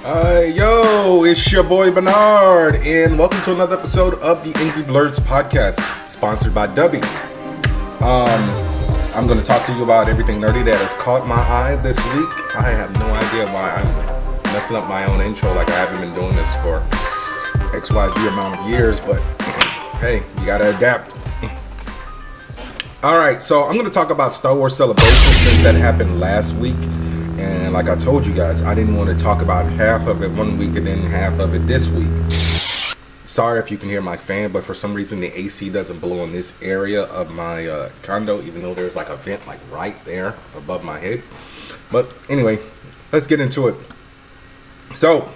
Yo, it's your boy Bernard, and welcome to another episode of the Angry Blerd podcast, sponsored by Dubby. I'm going to talk to you about everything nerdy that has caught my eye this week. I have no idea why I'm messing up my own intro like I haven't been doing this for XYZ amount of years, but hey, you gotta adapt. Alright, so I'm going to talk about Star Wars Celebration since that happened last week. And like I told you guys, I didn't want to talk about half of it one week and then half of it this week. Sorry if you can hear my fan, but for some reason the AC doesn't blow in this area of my condo, even though there's like a vent like right there above my head. But anyway, let's get into it. So,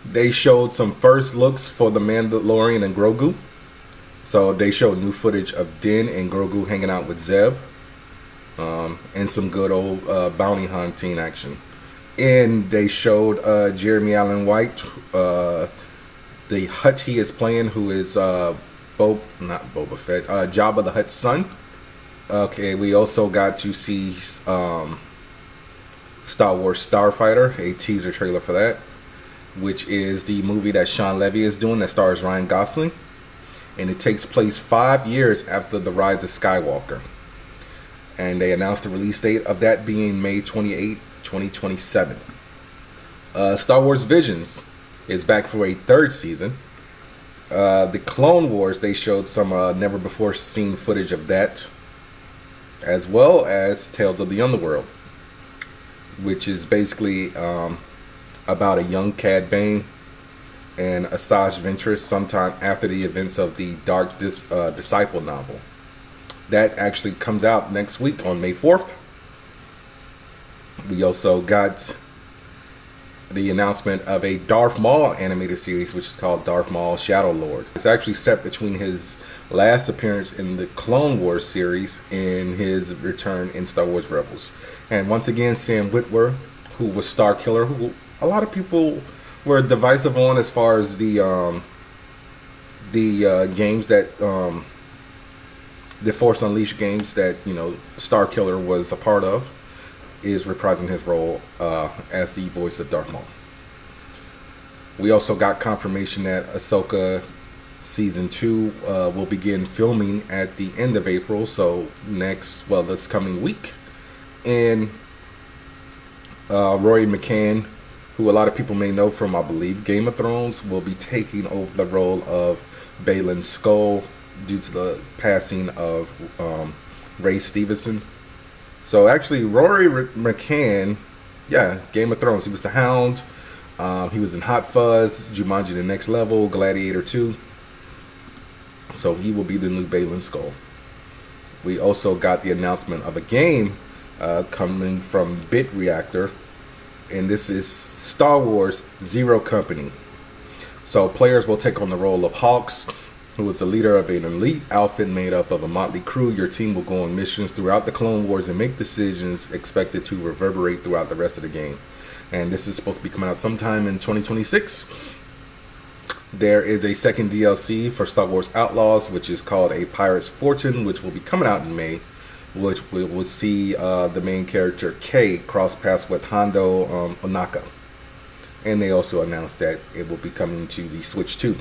they showed some first looks for the Mandalorian and Grogu. So they showed new footage of Din and Grogu hanging out with Zeb. And some good old bounty hunting action. And they showed Jeremy Allen White, the Hutt he is playing, who is not Boba Fett, Jabba the Hutt's son. Okay, we also got to see Star Wars Starfighter, a teaser trailer for that, which is the movie that Sean Levy is doing that stars Ryan Gosling. And it takes place 5 years after the Rise of Skywalker. And they announced the release date of that being May 28, 2027. Star Wars Visions is back for a third season. The Clone Wars, they showed some never before seen footage of that, as well as Tales of the Underworld, which is basically about a young Cad Bane and Asajj Ventress sometime after the events of the Dark Disciple novel. That actually comes out next week on May 4th. We also got the announcement of a Darth Maul animated series, which is called Darth Maul Shadow Lord. It's actually set between his last appearance in the Clone Wars series and his return in Star Wars Rebels. And once again, Sam Witwer, who was Starkiller, who a lot of people were divisive on as far as the games that... the Force Unleashed games that, Starkiller was a part of, is reprising his role as the voice of Darth Maul. We also got confirmation that Ahsoka Season 2 will begin filming at the end of April, so this coming week. And Rory McCann, who a lot of people may know from, I believe, Game of Thrones, will be taking over the role of Baylan Skoll, due to the passing of Ray Stevenson. So actually, Rory McCann, Game of Thrones, he was the Hound. He was in Hot Fuzz, Jumanji: The Next Level, Gladiator 2. So he will be the new Baylan Skoll. We also got the announcement of a game coming from Bit Reactor, and this is Star Wars Zero Company. So players will take on the role of Hawks, who is the leader of an elite outfit made up of a motley crew. Your team will go on missions throughout the Clone Wars and make decisions expected to reverberate throughout the rest of the game. And this is supposed to be coming out sometime in 2026. There is a second DLC for Star Wars Outlaws, which is called A Pirate's Fortune, which will be coming out in May, which we will see the main character Kay cross paths with Hondo Onaka. And they also announced that it will be coming to the Switch 2.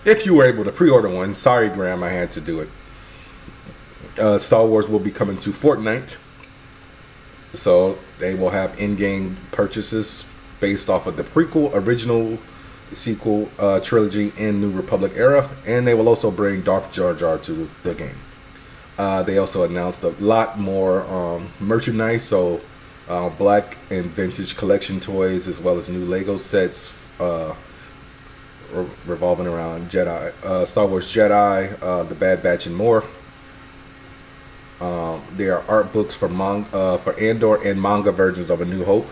If you were able to pre-order one, sorry Graham, I had to do it. Star Wars will be coming to Fortnite. So they will have in-game purchases based off of the prequel, original, sequel, trilogy, and New Republic era. And they will also bring Darth Jar Jar to the game. They also announced a lot more merchandise. So black and vintage collection toys, as well as new Lego sets, revolving around Jedi, Star Wars Jedi, The Bad Batch, and more. There are art books for Andor and manga versions of A New Hope.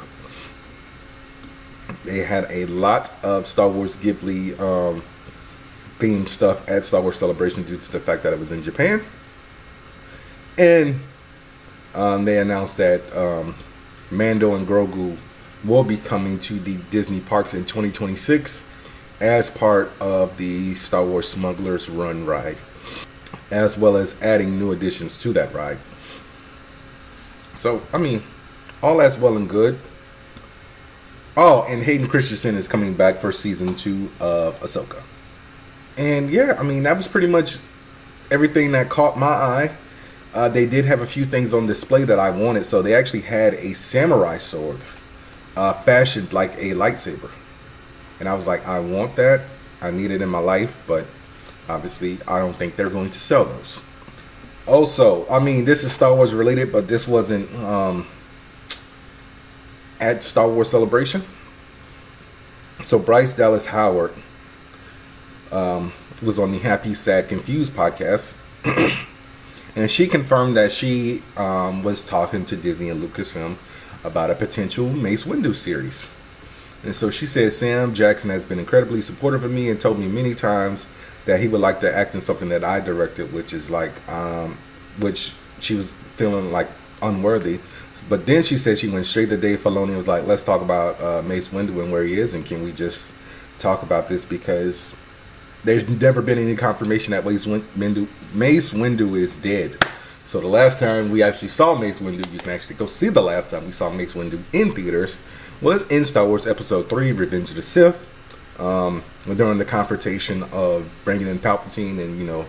They had a lot of Star Wars Ghibli themed stuff at Star Wars Celebration due to the fact that it was in Japan. And they announced that Mando and Grogu will be coming to the Disney parks in 2026 as part of the Star Wars Smugglers Run ride, as well as adding new additions to that ride. So, I mean, all that's well and good. Oh, and Hayden Christensen is coming back for season 2 of Ahsoka. And yeah, I mean, that was pretty much everything that caught my eye. They did have a few things on display that I wanted. So they actually had a samurai sword fashioned like a lightsaber. And I was like, I want that. I need it in my life. But obviously, I don't think they're going to sell those. Also, I mean, this is Star Wars related, but this wasn't at Star Wars Celebration. So Bryce Dallas Howard was on the Happy, Sad, Confused podcast. And she confirmed that she was talking to Disney and Lucasfilm about a potential Mace Windu series. And so she said, Sam Jackson has been incredibly supportive of me and told me many times that he would like to act in something that I directed, which is like, which she was feeling like unworthy. But then she said she went straight to Dave Filoni and was like, let's talk about Mace Windu and where he is, and can we just talk about this, because there's never been any confirmation that Mace Windu is dead. So the last time we actually saw Mace Windu, you can actually go see the last time we saw Mace Windu in theaters, was in Star Wars Episode 3, Revenge of the Sith, during the confrontation of bringing in Palpatine and, you know,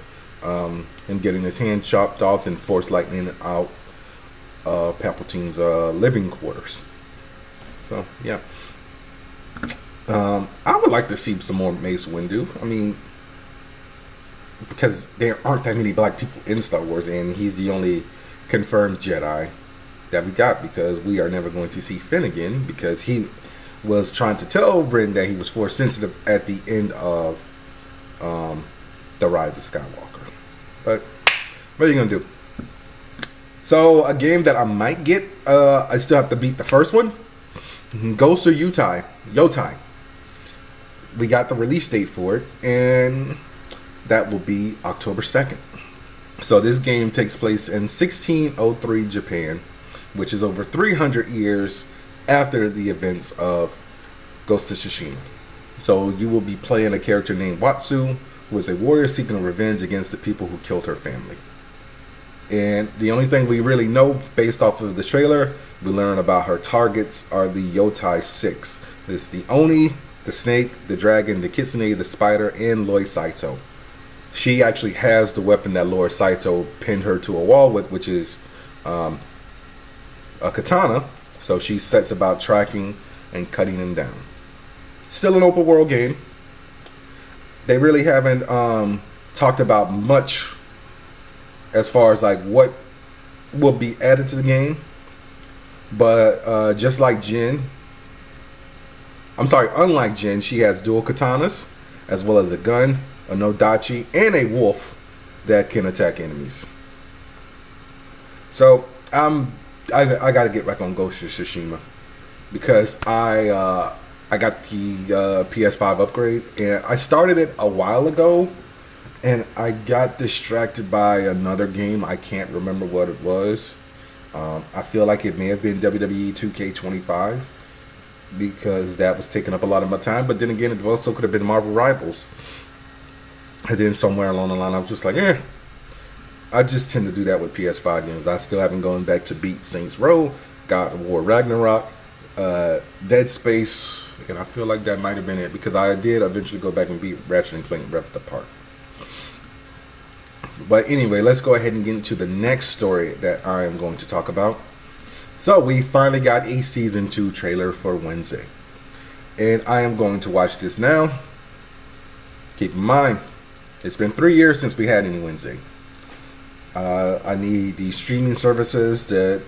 him getting his hand chopped off and Force lightning out Palpatine's living quarters. So, yeah. I would like to see some more Mace Windu. I mean, because there aren't that many black people in Star Wars, and he's the only confirmed Jedi that we got, because we are never going to see Finn again, because he was trying to tell Ren that he was Force sensitive at the end of The Rise of Skywalker. But what are you going to do? So, a game that I might get, I still have to beat the first one. Ghost of Yotei. We got the release date for it, and that will be October 2nd. So this game takes place in 1603 Japan, which is over 300 years after the events of Ghost of Tsushima. So you will be playing a character named Watsu, who is a warrior seeking revenge against the people who killed her family. And the only thing we really know based off of the trailer, we learn about her targets are the Yotei 6. It's the Oni, the Snake, the Dragon, the Kitsune, the Spider, and Lord Saito. She actually has the weapon that Lord Saito pinned her to a wall with, which is a katana. So she sets about tracking and cutting him down. Still an open world game. They really haven't talked about much as far as like what will be added to the game. But just like unlike Jin, she has dual katanas, as well as a gun, a nodachi, and a wolf that can attack enemies. So I gotta get back on Ghost of Tsushima, because I got the PS5 upgrade, and I started it a while ago, and I got distracted by another game. I can't remember what it was. I feel like it may have been WWE 2K25, because that was taking up a lot of my time. But then again, it also could have been Marvel Rivals. And then somewhere along the line, I was just like, I just tend to do that with PS5 games. I still haven't gone back to beat Saints Row, God of War Ragnarok, Dead Space, and I feel like that might have been it, because I did eventually go back and beat Ratchet and Clank Rift Apart. But anyway, let's go ahead and get into the next story that I am going to talk about. So we finally got a Season 2 trailer for Wednesday. And I am going to watch this now. Keep in mind, it's been 3 years since we had any Wednesday. I need the streaming services that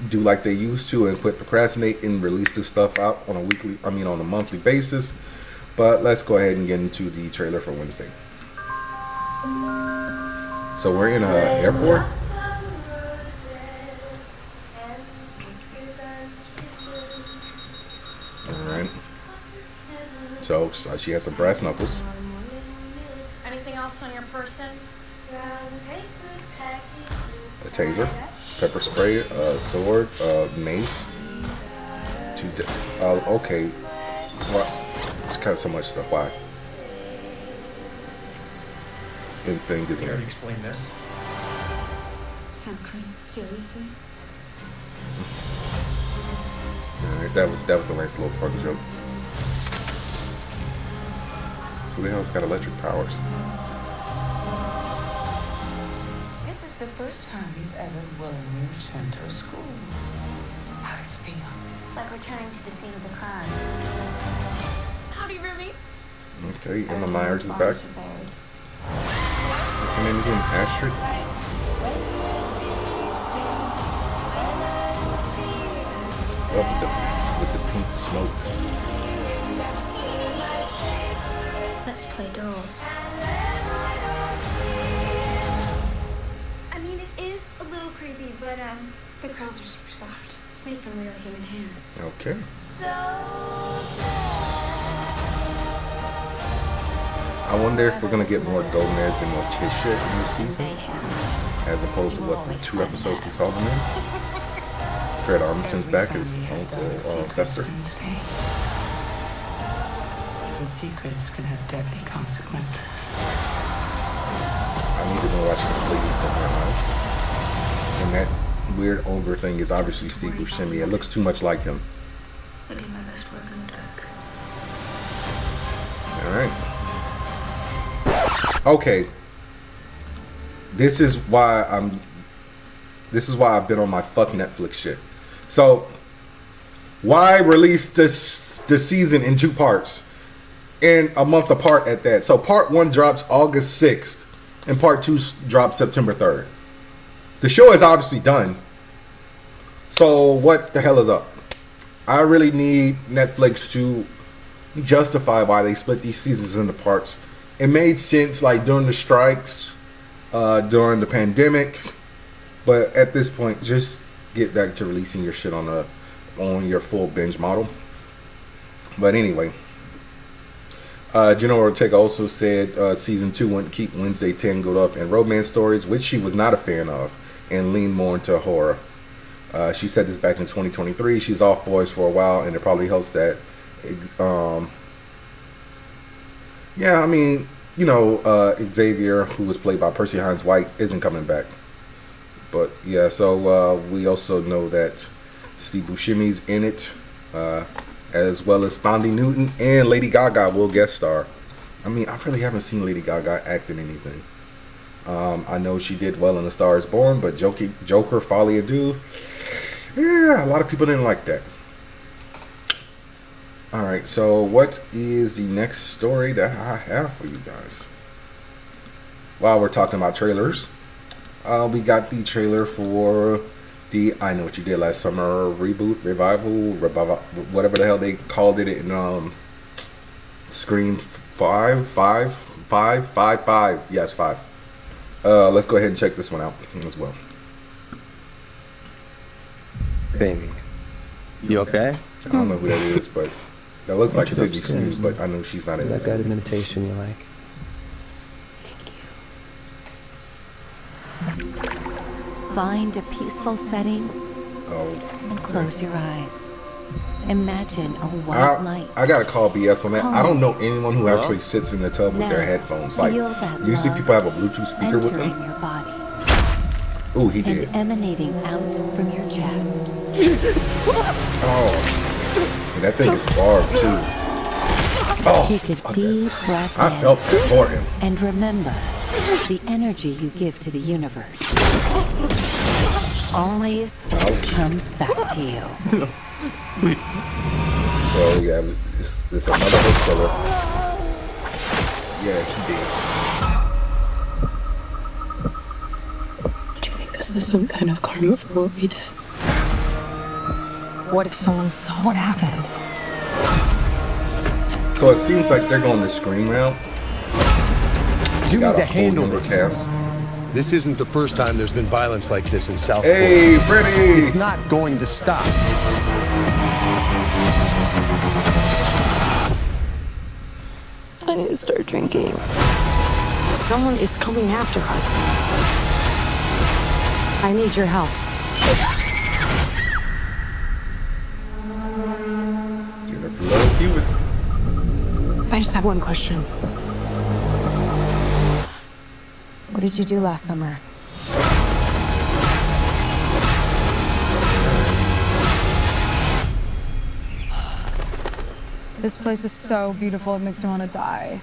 do like they used to and quit procrastinating and release this stuff out on a monthly basis. But let's go ahead and get into the trailer for Wednesday. So we're in an airport. Alright. So she has some brass knuckles. Anything else on your person? A taser, pepper spray, a sword, mace. Okay. Well, it's kind of so much stuff. Why? Anything Can you explain this? Some cream, seriously? Alright, that was a nice little fun joke. Who the hell's got electric powers? This is the first time you've ever willingly returned to a school. How does it feel? Like returning to the scene of the crime. Howdy, Ruby. Okay, Emma Myers is back. What's her name again? Astrid? Up with the pink smoke. Let's play dolls. I mean, it is a little creepy, but the curls are super soft. It's made from real human hair. Okay. I wonder if we're gonna get more Gomez and Morticia in this season, as opposed to what the 2 episodes we saw them in. Fred Armisen's back as Uncle Fester. Even secrets can have deadly consequences. I need to know watching the Bleeding from their eyes. And that weird ogre thing is obviously Steve Buscemi. It looks too much like him. I did my best work in the dark. Alright. Okay. This is why I've been on my fuck Netflix shit. So, why release the season in 2 parts? And a month apart at that. So part 1 drops August 6th. And part 2 drops September 3rd. The show is obviously done. So what the hell is up? I really need Netflix to justify why they split these seasons into parts. It made sense like during the strikes, during the pandemic. But at this point, just get back to releasing your shit on your full binge model. But anyway, Jenna Ortega also said season 2 wouldn't keep Wednesday tangled up in romance stories, which she was not a fan of, and lean more into horror. She said this back in 2023. She's off boys for a while, and it probably helps that. Yeah, I mean, you know, Xavier, who was played by Percy Hines White, isn't coming back. But yeah, so we also know that Steve Buscemi's in it, as well as Fondy Newton, and Lady Gaga will guest star. I mean, I really haven't seen Lady Gaga act in anything. I know she did well in A Star Is Born, but Joker, Folly Ado, yeah, a lot of people didn't like that. Alright, so what is the next story that I have for you guys? While we're talking about trailers, we got the trailer for the I Know What You Did Last Summer reboot, revival, whatever the hell they called it in Scream 5. Yes, 5. Let's go ahead and check this one out as well. Baby, you okay? I don't know who that is, but that looks like Sydney Snooze, but I know she's not in this. That guided meditation you like. Find a peaceful setting and close your eyes. Imagine a white light. I gotta call BS on that. I don't know anyone who actually sits in the tub with their headphones. Like, usually people have a Bluetooth speaker with them. Your body. Ooh, he did. And emanating out from your chest. Oh, and that thing is barbed too. Oh, take a deep breath I felt it for him. And remember, the energy you give to the universe always comes back to you. So yeah, it's another hook killer. Yeah, he did. Do you think this is some kind of karma for what we did? What if someone saw what happened? So it seems like they're going the Scream route. You need to handle this. Cast. This isn't the first time there's been violence like this in South Hey, Freddie! It's not going to stop. I need to start drinking. Someone is coming after us. I need your help. Jennifer Love Hewitt. I just have one question. What did you do last summer? This place is so beautiful, it makes me want to die.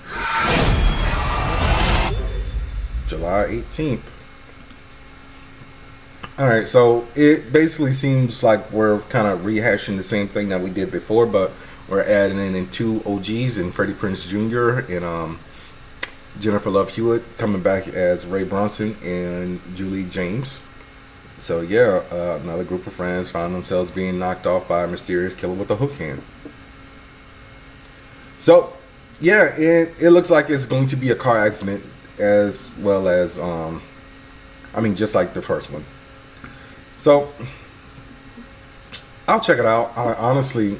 July 18th. Alright, so it basically seems like we're kind of rehashing the same thing that we did before, but we're adding in two OGs and Freddie Prinze Jr. and Jennifer Love Hewitt coming back as Ray Bronson and Julie James. So yeah, another group of friends found themselves being knocked off by a mysterious killer with a hook hand. So yeah, it looks like it's going to be a car accident as well as just like the first one. So I'll check it out. I honestly,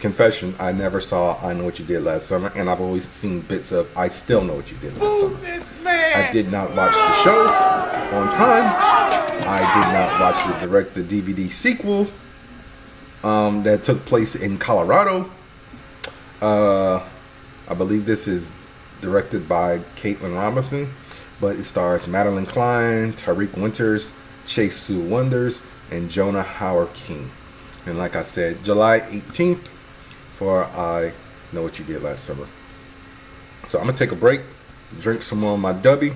confession, I never saw I Know What You Did Last Summer, and I've always seen bits of I Still Know What You Did Last Summer. I did not watch the show on time. I did not watch the direct-to-DVD sequel that took place in Colorado. I believe this is directed by Caitlin Robinson, but it stars Madeline Klein, Tariq Winters, Chase Sue Wonders, and Jonah Howard King. And like I said, July 18th for I Know What You Did Last Summer. So I'm going to take a break, drink some more of my Dubby,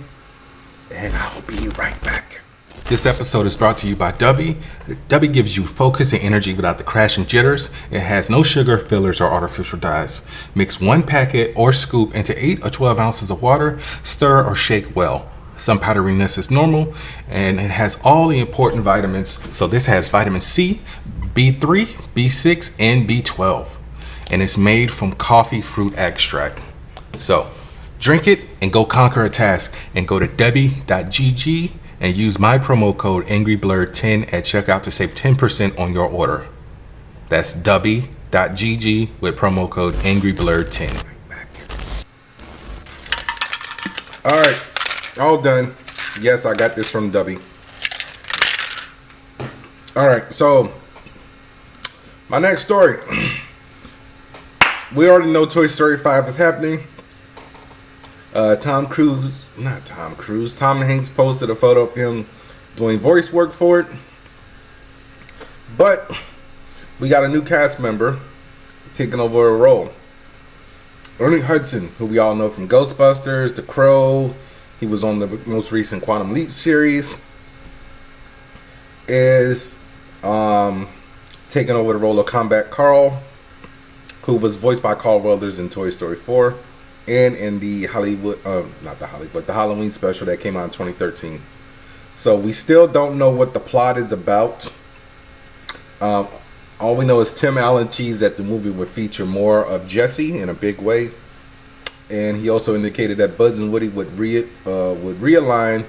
and I'll be right back. This episode is brought to you by Dubby. Dubby gives you focus and energy without the crash and jitters. It has no sugar, fillers, or artificial dyes. Mix one packet or scoop into 8 or 12 ounces of water. Stir or shake well. Some powderiness is normal, and it has all the important vitamins. So this has vitamin C, B3, B6, and B12. And it's made from coffee fruit extract. So drink it and go conquer a task. And go to Debbie.gg and use my promo code Angry Blerd 10 at checkout to save 10% on your order. That's Dubby.gg with promo code Angry Blerd 10. Alright, all done. Yes, I got this from Dubby. Alright, so my next story. We already know Toy Story 5 is happening. Tom Hanks posted a photo of him doing voice work for it. But we got a new cast member taking over a role. Ernie Hudson, who we all know from Ghostbusters, The Crow. He was on the most recent Quantum Leap series. Is taking over the role of Combat Carl, who was voiced by Carl Weathers in Toy Story 4. And in the the Halloween special that came out in 2013. So we still don't know what the plot is about. All we know is Tim Allen teased that the movie would feature more of Jesse in a big way. And he also indicated that Buzz and Woody would realign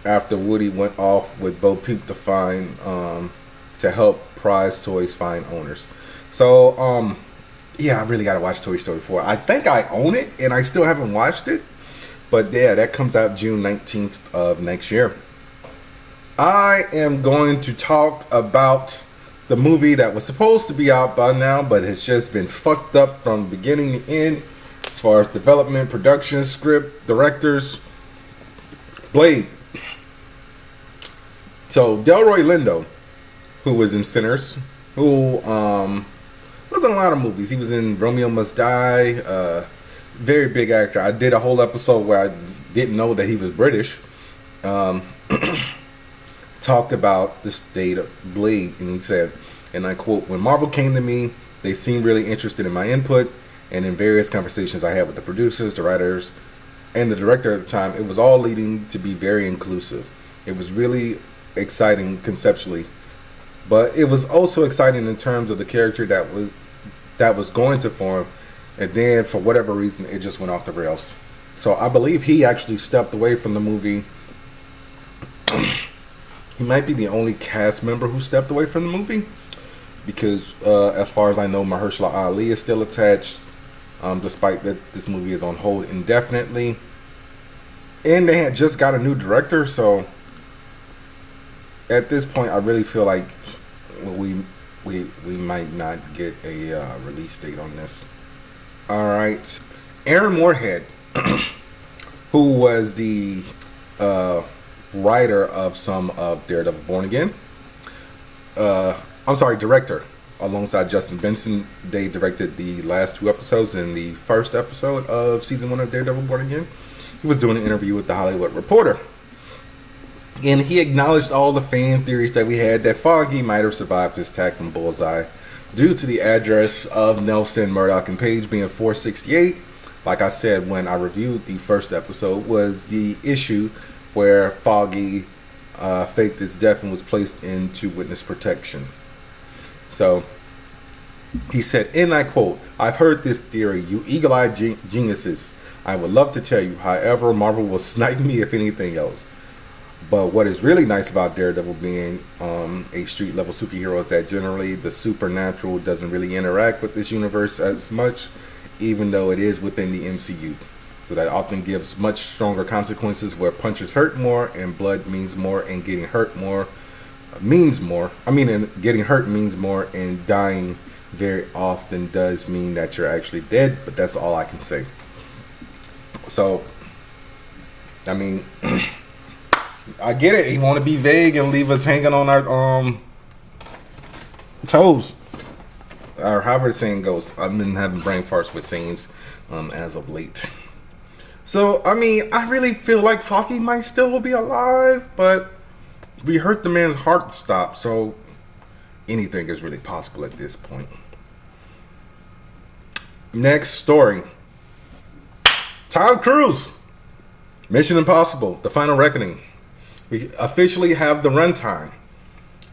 after Woody went off with Bo Peep to help prize toys find owners. So, yeah, I really got to watch Toy Story 4. I think I own it, and I still haven't watched it. But yeah, that comes out June 19th of next year. I am going to talk about the movie that was supposed to be out by now, but has just been fucked up from beginning to end. As far as development, production, script, directors. Blade. So, Delroy Lindo, who was in Sinners, who was in a lot of movies. He was in Romeo Must Die. Very big actor. I did a whole episode where I didn't know that he was British. Talked about the state of Blade, and he said, and I quote, "When Marvel came to me, they seemed really interested in my input, and in various conversations I had with the producers, the writers, and the director at the time, it was all leading to be very inclusive. It was really exciting conceptually, but it was also exciting in terms of the character that was going to form, and then for whatever reason it just went off the rails." So I believe he actually stepped away from the movie. He might be the only cast member who stepped away from the movie, because as far as I know, Mahershala Ali is still attached, despite that this movie is on hold indefinitely, and they had just got a new director. So at this point, I really feel like we might not get a release date on this. All right, Aaron Morehead, who was the writer of some of Daredevil Born Again. Director alongside Justin Benson. They directed the last 2 episodes in the first episode of season 1 of Daredevil Born Again. He was doing an interview with The Hollywood Reporter. And he acknowledged all the fan theories that we had that Foggy might have survived his attack from Bullseye due to the address of Nelson, Murdoch, and Page being 468. Like I said when I reviewed the first episode, was the issue where Foggy faked his death and was placed into witness protection. So he said, and I quote, "I've heard this theory, you eagle-eyed geniuses. I would love to tell you, however, Marvel will snipe me if anything else. But what is really nice about Daredevil being a street level superhero is that generally the supernatural doesn't really interact with this universe as much, even though it is within the MCU. So that often gives much stronger consequences where punches hurt more and blood means more and getting hurt more means more. And getting hurt means more, and dying very often does mean that you're actually dead, but that's all I can say." So, I mean, I get it. He want to be vague and leave us hanging on our toes, or however the saying goes. I've been having brain farts with sayings as of late. So, I mean, I really feel like Foggy might still be alive, but we heard the man's heart stop, so anything is really possible at this point. Next story. Tom Cruise. Mission Impossible, The Final Reckoning. We officially have the runtime.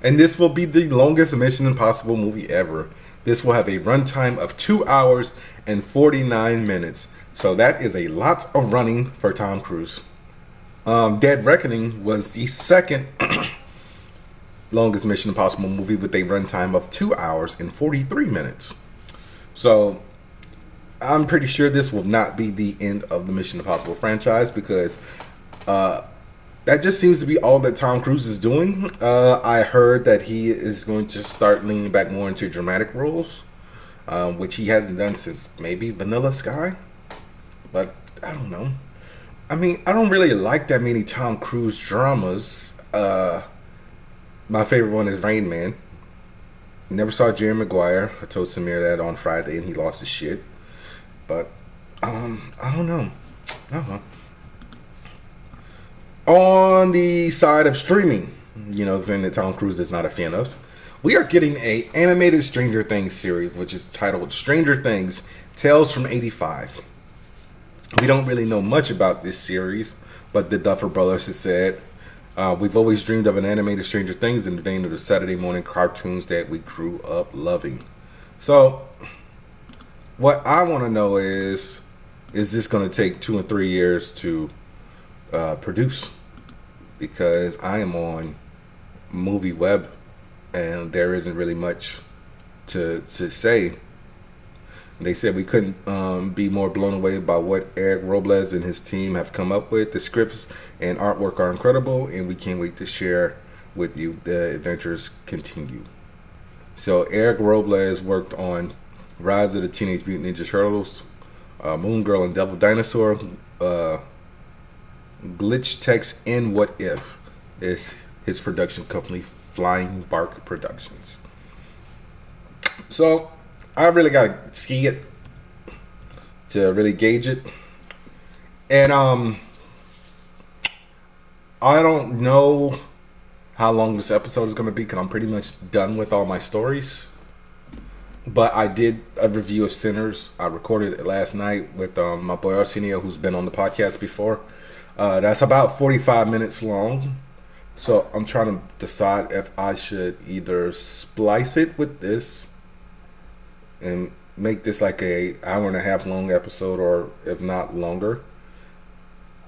And this will be the longest Mission Impossible movie ever. This will have a runtime of 2 hours and 49 minutes. So that is a lot of running for Tom Cruise. Dead Reckoning was the second longest Mission Impossible movie with a runtime of 2 hours and 43 minutes. So I'm pretty sure this will not be the end of the Mission Impossible franchise, because that just seems to be all that Tom Cruise is doing. I heard that he is going to start leaning back more into dramatic roles, which he hasn't done since maybe Vanilla Sky. But I don't know. I mean, I don't really like that many Tom Cruise dramas. My favorite one is Rain Man. Never saw Jerry Maguire. I told Samir that on Friday and he lost his shit. But I don't know. On the side of streaming, the thing that Tom Cruise is not a fan of, we are getting a animated Stranger Things series, which is titled Stranger Things Tales from 85. We don't really know much about this series, but the Duffer Brothers has said, we've always dreamed of an animated Stranger Things in the vein of the Saturday morning cartoons that we grew up loving. So, what I want to know is this going to take 2 and 3 years to produce? Because I am on Movie Web, and there isn't really much to say. They said we couldn't be more blown away by what Eric Robles and his team have come up with. The scripts and artwork are incredible, and we can't wait to share with you. The adventures continue. So Eric Robles worked on Rise of the Teenage Mutant Ninja Turtles, Moon Girl and Devil Dinosaur, Glitch Text, and What If is his production company, Flying Bark Productions. So I really gotta see it to really gauge it, and I don't know how long this episode is gonna be because I'm pretty much done with all my stories. But I did a review of Sinners. I recorded it last night with my boy Arsenio, who's been on the podcast before. That's about 45 minutes long. So I'm trying to decide if I should either splice it with this and make this like a hour and a half long episode, or if not longer,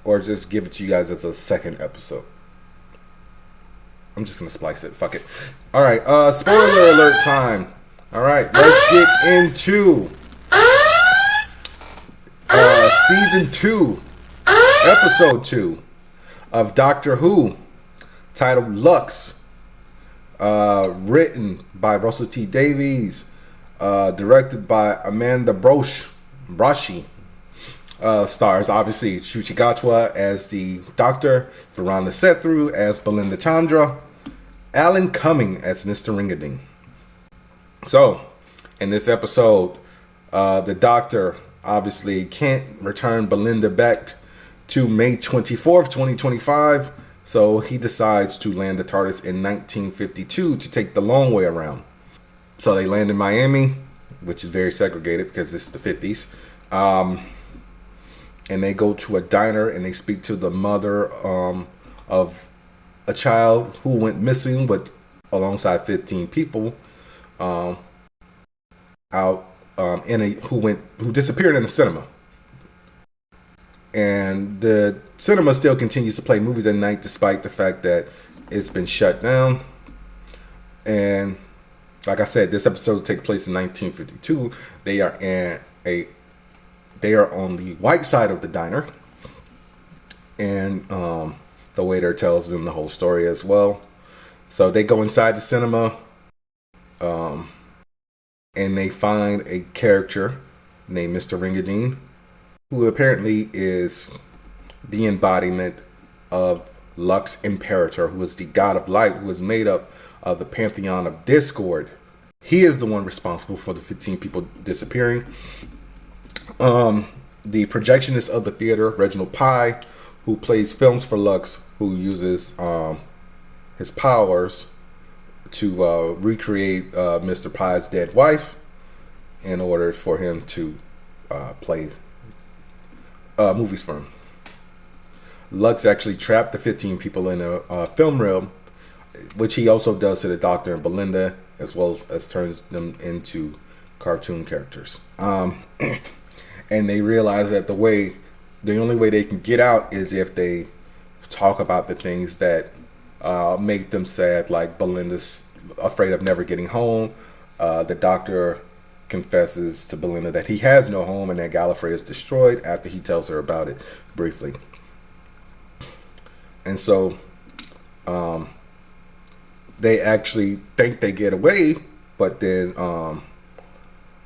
or just give it to you guys as a second episode. I'm just gonna splice it. Fuck it. All right. Spoiler alert time. All right. Let's get into season 2, episode 2 of Doctor Who, titled Lux. Written by Russell T Davies. Directed by Amanda Broshy. Stars obviously Shuchi Gatwa as the Doctor, Verona Sethru as Belinda Chandra, Alan Cumming as Mr. Ringading. So, in this episode, the Doctor obviously can't return Belinda back to May 24th, 2025. So he decides to land the TARDIS in 1952 to take the long way around. So they land in Miami, which is very segregated because it's the 50s. And they go to a diner and they speak to the mother of a child who went missing, but alongside 15 people who disappeared in the cinema. And the cinema still continues to play movies at night despite the fact that it's been shut down. And like I said, this episode takes place in 1952. They are on the white side of the diner, and the waiter tells them the whole story as well. So they go inside the cinema, and they find a character named Mr. Ringadine, who apparently is the embodiment of Lux Imperator, who is the god of light, who is made up of the pantheon of discord. He is the one responsible for the 15 people disappearing. The projectionist of the theater, Reginald Pye, who plays films for Lux, who uses his powers to recreate Mr. Pye's dead wife in order for him to play movies for him. Lux actually trapped the 15 people in a film reel, which he also does to the Doctor and Belinda, as well as turns them into cartoon characters. And they realize that the only way they can get out is if they talk about the things that make them sad, like Belinda's afraid of never getting home. The Doctor confesses to Belinda that he has no home and that Gallifrey is destroyed after he tells her about it briefly. And so they actually think they get away, but then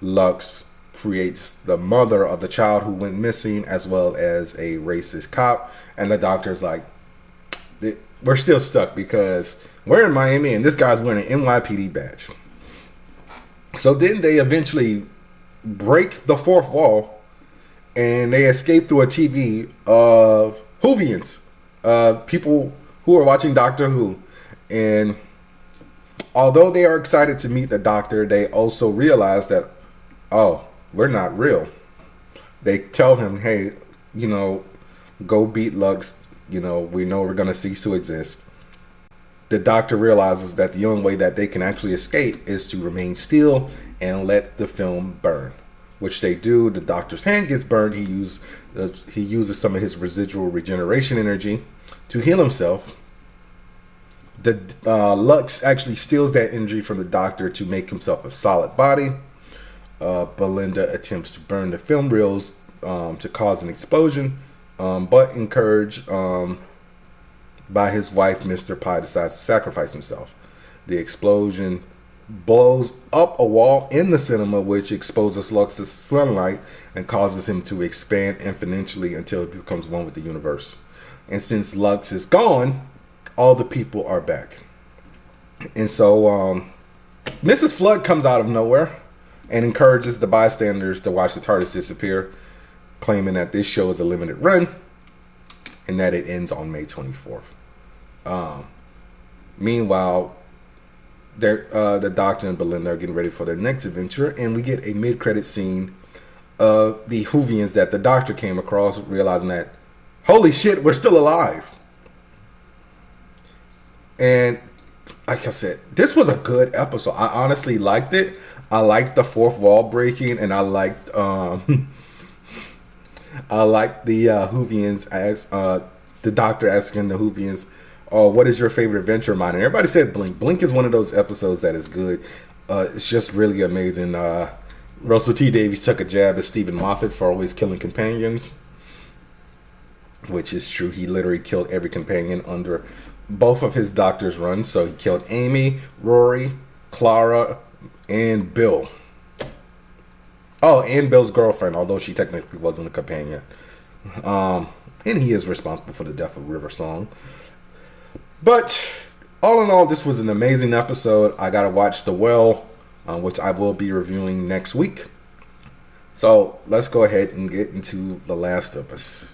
Lux creates the mother of the child who went missing, as well as a racist cop. And the Doctor's like, we're still stuck because we're in Miami and this guy's wearing an NYPD badge. So then they eventually break the fourth wall and they escape through a TV of Whovians, people who are watching Doctor Who. And although they are excited to meet the Doctor, they also realize that, oh, we're not real. They tell him, hey, go beat Lux. We know we're going to cease to exist. The Doctor realizes that the only way that they can actually escape is to remain still and let the film burn, which they do. The Doctor's hand gets burned. He uses some of his residual regeneration energy to heal himself. The Lux actually steals that energy from the Doctor to make himself a solid body. Belinda attempts to burn the film reels to cause an explosion, but encouraged by his wife, Mr. Pye decides to sacrifice himself. The explosion blows up a wall in the cinema, which exposes Lux to sunlight and causes him to expand infinitely until it becomes one with the universe. And since Lux is gone, all the people are back. And so Mrs. Flood comes out of nowhere and encourages the bystanders to watch the TARDIS disappear, claiming that this show is a limited run and that it ends on May 24th. Meanwhile, the Doctor and Belinda are getting ready for their next adventure, and we get a mid-credit scene of the Whovians that the Doctor came across, realizing that, holy shit, we're still alive. And like I said, this was a good episode. I honestly liked it. I liked the fourth wall breaking, and I liked the Whovians as the Doctor asking the Whovians, "Oh, what is your favorite adventure mine?" And everybody said Blink. Blink is one of those episodes that is good. It's just really amazing. Russell T Davies took a jab at Stephen Moffat for always killing companions, which is true. He literally killed every companion under both of his Doctor's runs. So he killed Amy, Rory, Clara, and Bill. Oh, and Bill's girlfriend, although she technically wasn't a companion. And he is responsible for the death of River Song. But all in all, this was an amazing episode. I gotta watch The Well which I will be reviewing next week. So let's go ahead and get into The Last of Us.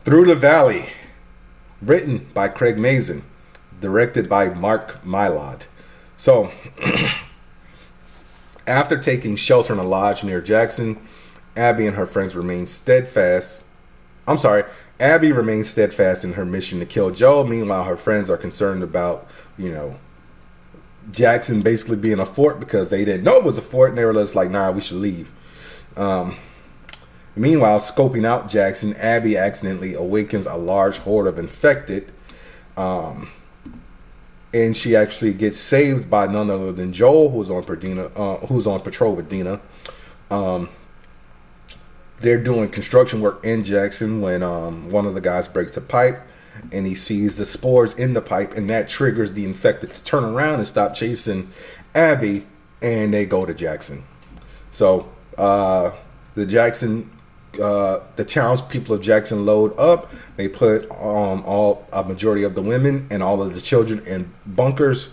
Through the Valley, written by Craig Mazin, directed by Mark Mylod. So, after taking shelter in a lodge near Jackson, Abby and her friends remain steadfast. Abby remains steadfast in her mission to kill Joel. Meanwhile, her friends are concerned about, Jackson basically being a fort because they didn't know it was a fort, and they were just like, nah, we should leave. Meanwhile, scoping out Jackson, Abby accidentally awakens a large horde of infected. And she actually gets saved by none other than Joel, who's on patrol with Dina. They're doing construction work in Jackson when one of the guys breaks a pipe, and he sees the spores in the pipe, and that triggers the infected to turn around and stop chasing Abby, and they go to Jackson. So the townspeople of Jackson load up. They put a majority of the women and all of the children in bunkers,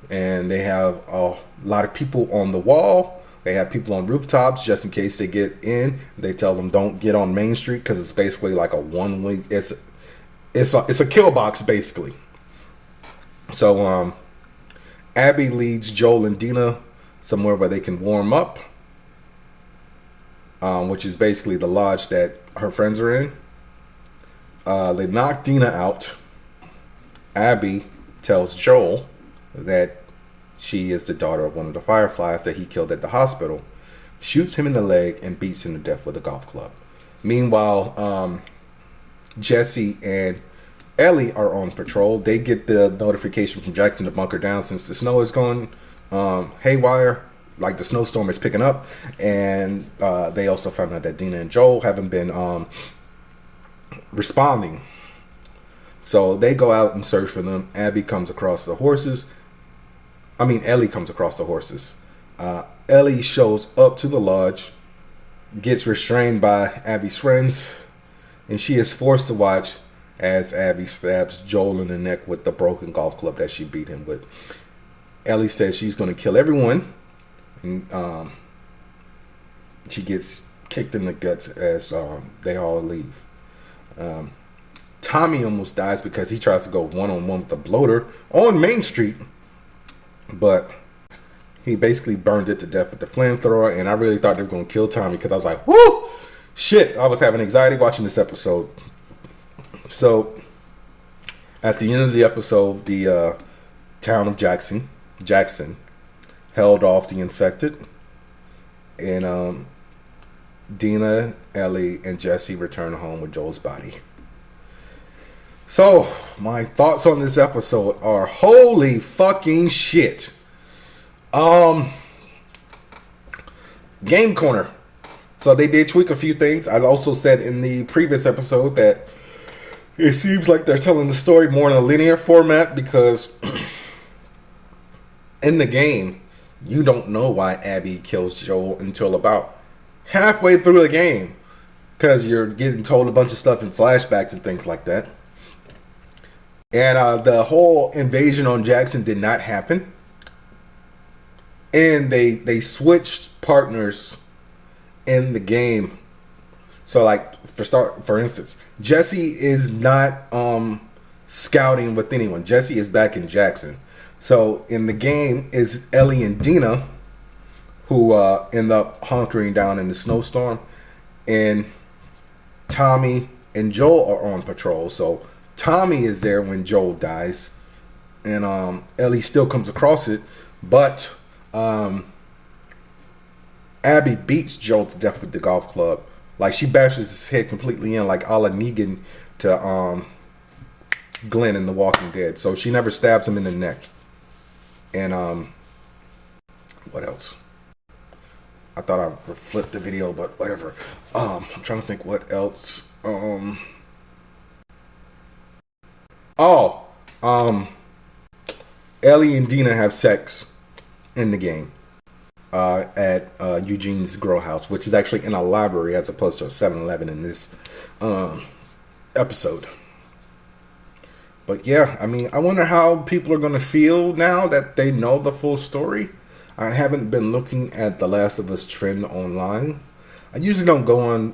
and they have a lot of people on the wall. They have people on rooftops just in case they get in. They tell them don't get on Main Street because it's basically like a one-way. It's a kill box basically. So Abby leads Joel and Dina somewhere where they can warm up, which is basically the lodge that her friends are in. They knock Dina out. Abby tells Joel that she is the daughter of one of the Fireflies that he killed at the hospital, shoots him in the leg, and beats him to death with a golf club. Meanwhile, Jesse and Ellie are on patrol. They get the notification from Jackson to bunker down since the snow is going haywire. Like the snowstorm is picking up, and they also found out that Dina and Joel haven't been responding. So they go out and search for them. Ellie comes across the horses. Ellie shows up to the lodge, gets restrained by Abby's friends, and she is forced to watch as Abby stabs Joel in the neck with the broken golf club that she beat him with. Ellie says she's going to kill everyone. And she gets kicked in the guts as they all leave. Tommy almost dies because he tries to go one-on-one with the bloater on Main Street, but he basically burned it to death with the flamethrower. And I really thought they were going to kill Tommy because I was like, whoo, shit, I was having anxiety watching this episode. So at the end of the episode, the town of Jackson held off the infected, and Dina, Ellie, and Jesse return home with Joel's body. So my thoughts on this episode are holy fucking shit. Game Corner. So they did tweak a few things. I also said in the previous episode that it seems like they're telling the story more in a linear format because in the game, you don't know why Abby kills Joel until about halfway through the game, because you're getting told a bunch of stuff in flashbacks and things like that. And the whole invasion on Jackson did not happen. And they switched partners in the game. So like for instance, Jesse is not scouting with anyone. Jesse is back in Jackson. So in the game is Ellie and Dina, who end up hunkering down in the snowstorm, and Tommy and Joel are on patrol. So Tommy is there when Joel dies, and Ellie still comes across it, but Abby beats Joel to death with the golf club. Like she bashes his head completely in, like a la Negan to Glenn in The Walking Dead. So she never stabs him in the neck. And what else? I thought I would flip the video, but whatever. I'm trying to think what else. Ellie and Dina have sex in the game at Eugene's grow house, which is actually in a library as opposed to a 7-Eleven in this episode. But yeah, I mean, I wonder how people are going to feel now that they know the full story. I haven't been looking at the Last of Us trend online. I usually don't go on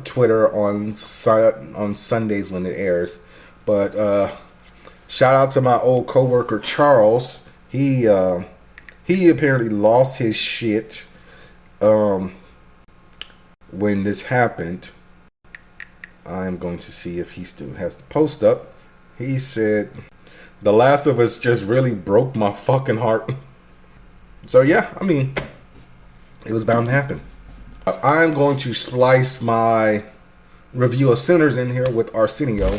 Twitter on Sundays when it airs, but shout out to my old coworker Charles. He apparently lost his shit when this happened. I'm going to see if he still has the post up. He said, "The Last of Us just really broke my fucking heart." So yeah, I mean, it was bound to happen. I'm going to splice my review of Sinners in here with Arsenio.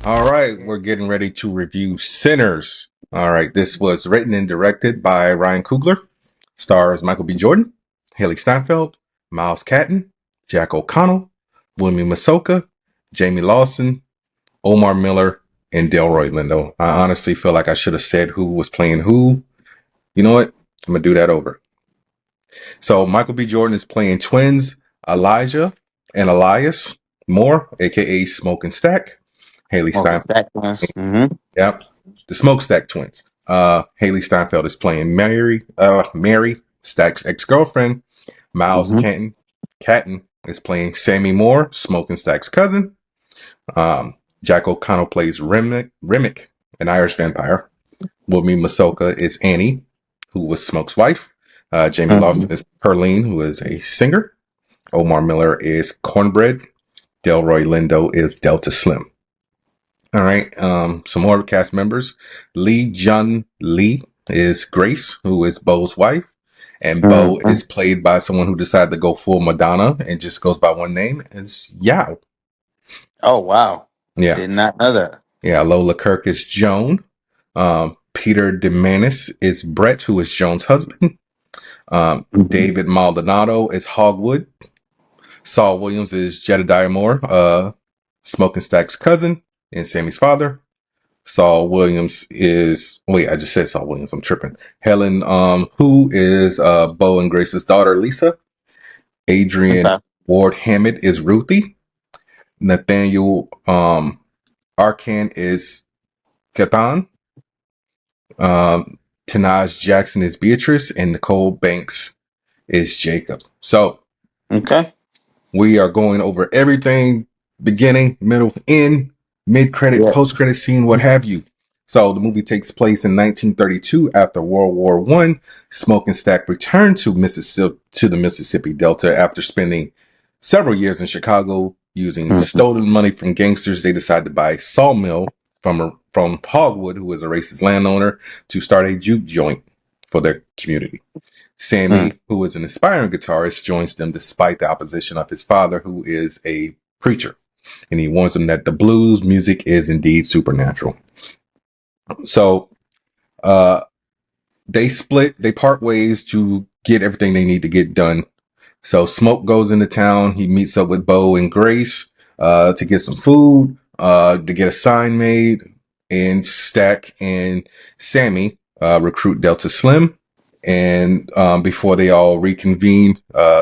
All right, we're getting ready to review Sinners. All right, this was written and directed by Ryan Coogler. Stars Michael B. Jordan, Haley Steinfeld, Miles Catton, Jack O'Connell, William Masoka, Jamie Lawson, Omar Miller, and Delroy Lindo. I honestly feel like I should have said who was playing who. You know what? I'm going to do that over. So Michael B. Jordan is playing twins Elijah and Elias Moore, a.k.a. Smoke and Stack. Haley Steinfeld. Mm-hmm. Yep. The Smokestack twins. Haley Steinfeld is playing Mary, Stack's ex-girlfriend. Miles Catton is playing Sammy Moore, Smoke and Stack's cousin. Jack O'Connell plays Remick, an Irish vampire. William Masoka is Annie, who was Smoke's wife. Jamie Lawson is Perlene, who is a singer. Omar Miller is Cornbread. Delroy Lindo is Delta Slim. All right, some more cast members. Lee Jun Lee is Grace, who is Bo's wife. And Bo is played by someone who decided to go full Madonna and just goes by one name. It's Yao. Oh, wow. Yeah. Did not know that. Yeah, Lola Kirk is Joan. Peter DeManis is Brett, who is Joan's husband. David Maldonado is Hogwood. Saul Williams is Jedediah Moore, Smoke and Stack's cousin and Sammy's father. Saul Williams is... Wait, I just said Saul Williams. I'm tripping. Helen, who is Bo and Grace's daughter, Lisa. Adrian Ward Hammond is Ruthie. Nathaniel Arcan is Kathan. Tanaj Jackson is Beatrice. And Nicole Banks is Jacob. So, we are going over everything, beginning, middle, end, mid-credit, post-credit scene, what have you. So the movie takes place in 1932 after World War I. Smoke and Stack returned to the Mississippi Delta after spending several years in Chicago using stolen money from gangsters. They decided to buy a sawmill from Hogwood, who is a racist landowner, to start a juke joint for their community. Sammy, who is an aspiring guitarist, joins them despite the opposition of his father, who is a preacher. And he warns them that the blues music is indeed supernatural. So they part ways to get everything they need to get done. So Smoke goes into town. He meets up with Bo and Grace to get some food, to get a sign made. And Stack and Sammy recruit Delta Slim. And before they all reconvene,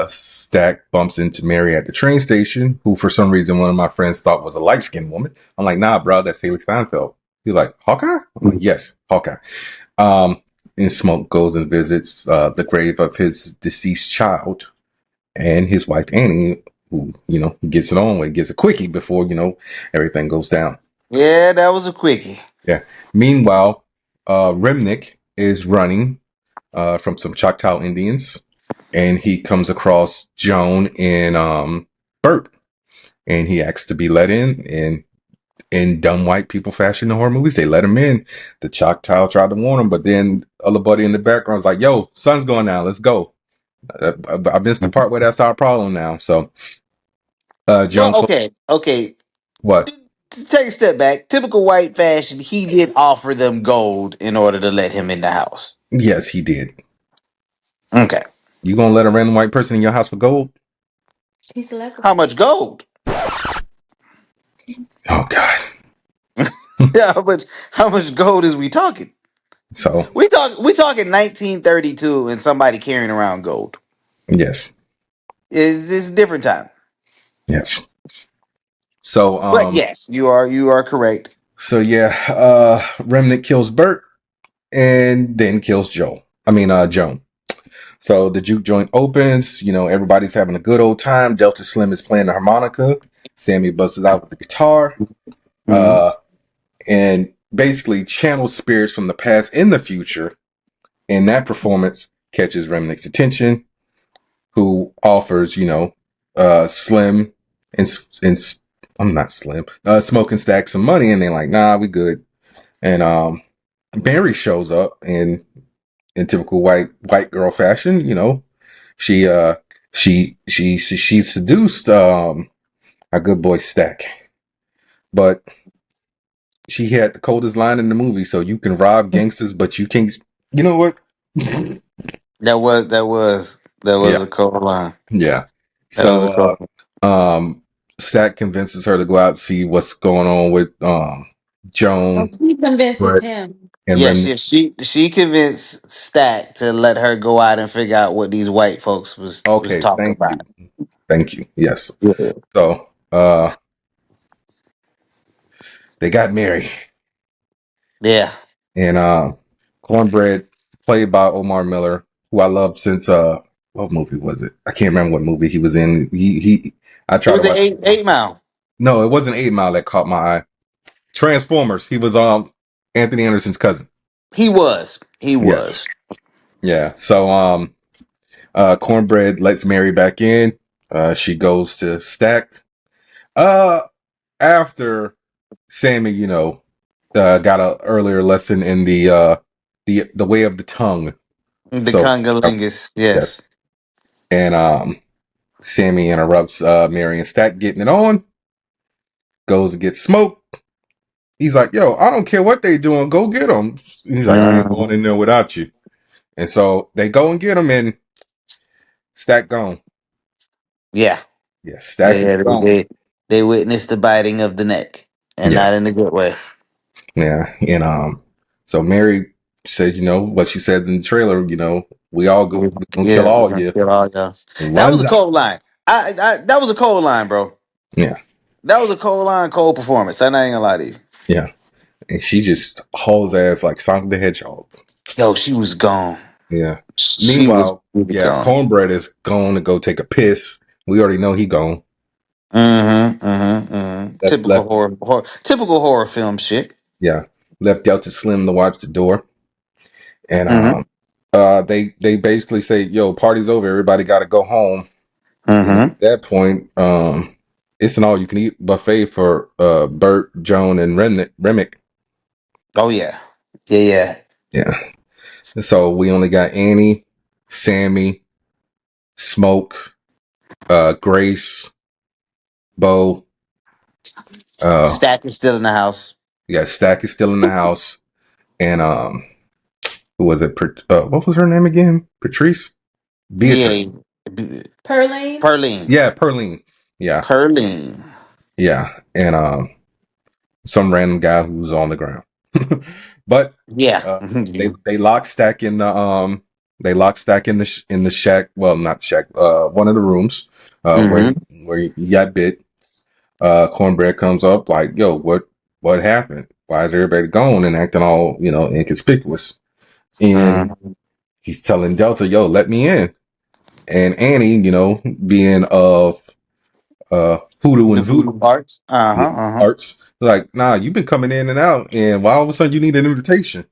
Stack bumps into Mary at the train station, who for some reason one of my friends thought was a light-skinned woman. I'm like, nah, bro, that's Haley Steinfeld. He's like, Hawkeye? I'm like, yes, Hawkeye. And Smoke goes and visits the grave of his deceased child and his wife Annie, who, he gets it on with, gets a quickie before, everything goes down. Yeah, that was a quickie. Yeah. Meanwhile, Remnick is running from some Choctaw Indians, and he comes across Joan and Bert, and he asks to be let in. And in dumb white people fashion in horror movies, they let him in. The Choctaw tried to warn him, but then other buddy in the background is like, "Yo, sun's going down. Let's go." I missed the part where that's our problem now. So, Joan. Well, okay. What? To take a step back, typical white fashion, he did offer them gold in order to let him in the house. Yes, he did. Okay. You gonna let a random white person in your house for gold? How much gold? Oh God. Yeah, how much gold is we talking? So we talking 1932 and somebody carrying around gold. Yes. It's a different time. Yes. So but yes, you are correct. So yeah, Remnant kills Bert and then kills Joan. So the juke joint opens. Everybody's having a good old time. Delta Slim is playing the harmonica. Sammy busts out with the guitar. And basically channels spirits from the past in the future. And that performance catches Remnick's attention, who offers, Slim and I'm not Slim, Smoke and Stack some money, and they're like, nah, we good. And Mary shows up in typical white girl fashion, she seduced our good boy Stack, but she had the coldest line in the movie. So you can rob gangsters, but you can't. You know what? That was a cold line. Yeah. That was a cold So Stack convinces her to go out and see what's going on with Joan. He convinces him. And yes, she convinced Stack to let her go out and figure out what these white folks was talking about. Thank you. Yes. Yeah. So they got married. Yeah. And Cornbread, played by Omar Miller, who I love since what movie was it? I can't remember what movie he was in. I tried to watch 8 Mile. No, it wasn't 8 Mile that caught my eye. Transformers. He was Anthony Anderson's cousin. He was. Yes. Yeah. So Cornbread lets Mary back in. She goes to Stack. After Sammy, got an earlier lesson in the way of the tongue. The Congolingus, yes. And Sammy interrupts Mary and Stack getting it on. Goes and gets Smoke. He's like, yo, I don't care what they doing. Go get them. He's like, I ain't going in there without you. And so they go and get him, and Stack gone. Yeah. Yeah, Stack is gone. They witnessed the biting of the neck, and not in a good way. Yeah. And so Mary said, what she said in the trailer, we all go, we're gonna kill all you. That was a cold line. That was a cold line, bro. Yeah. That was a cold line, cold performance. I'm not even gonna lie to you. Yeah. And she just hauls ass like Sonic the Hedgehog. Yo, she was gone. Yeah. She Meanwhile, was gone. Cornbread is going to go take a piss. We already know he gone. Typical horror film shit. Yeah. Left Delta Slim to watch the door. And they basically say, yo, party's over, everybody gotta go home. At that point, it's an all you can eat buffet for Bert, Joan, and Remick. Oh yeah. Yeah. So we only got Annie, Sammy, Smoke, Grace, Bo. Stack is still in the house. Yeah, Stack is still in the house. And who was it? What was her name again? Patrice? Beatrice. Pearline? Yeah, Pearline. Yeah. Pearline. Yeah. And some random guy who's on the ground. But they lock Stack in the in the shack. Well, not shack. One of the rooms where you got bit. Cornbread comes up like, yo, what happened? Why is everybody gone and acting all inconspicuous? And he's telling Delta, yo, let me in. And Annie, being of hoodoo and voodoo arts, like, nah, you've been coming in and out, and why all of a sudden you need an invitation?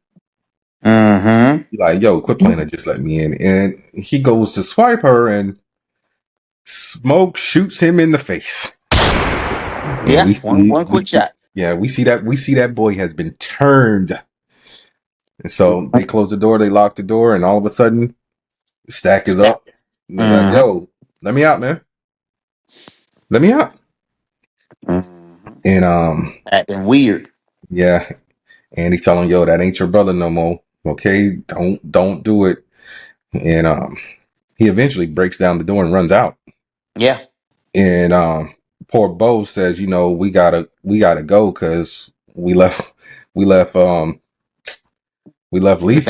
He's like, yo, quit playing and just let me in. And he goes to swipe her, and Smoke shoots him in the face. Yeah, one quick shot. Yeah, we see that boy has been turned. And so they close the door, they lock the door, and all of a sudden, Stack is up. And they're like, yo, let me out, man. Let me out. And acting weird. Yeah. And he telling him, yo, that ain't your brother no more. Okay, don't do it. And he eventually breaks down the door and runs out. Yeah. And poor Bo says, we gotta go because we left Lisa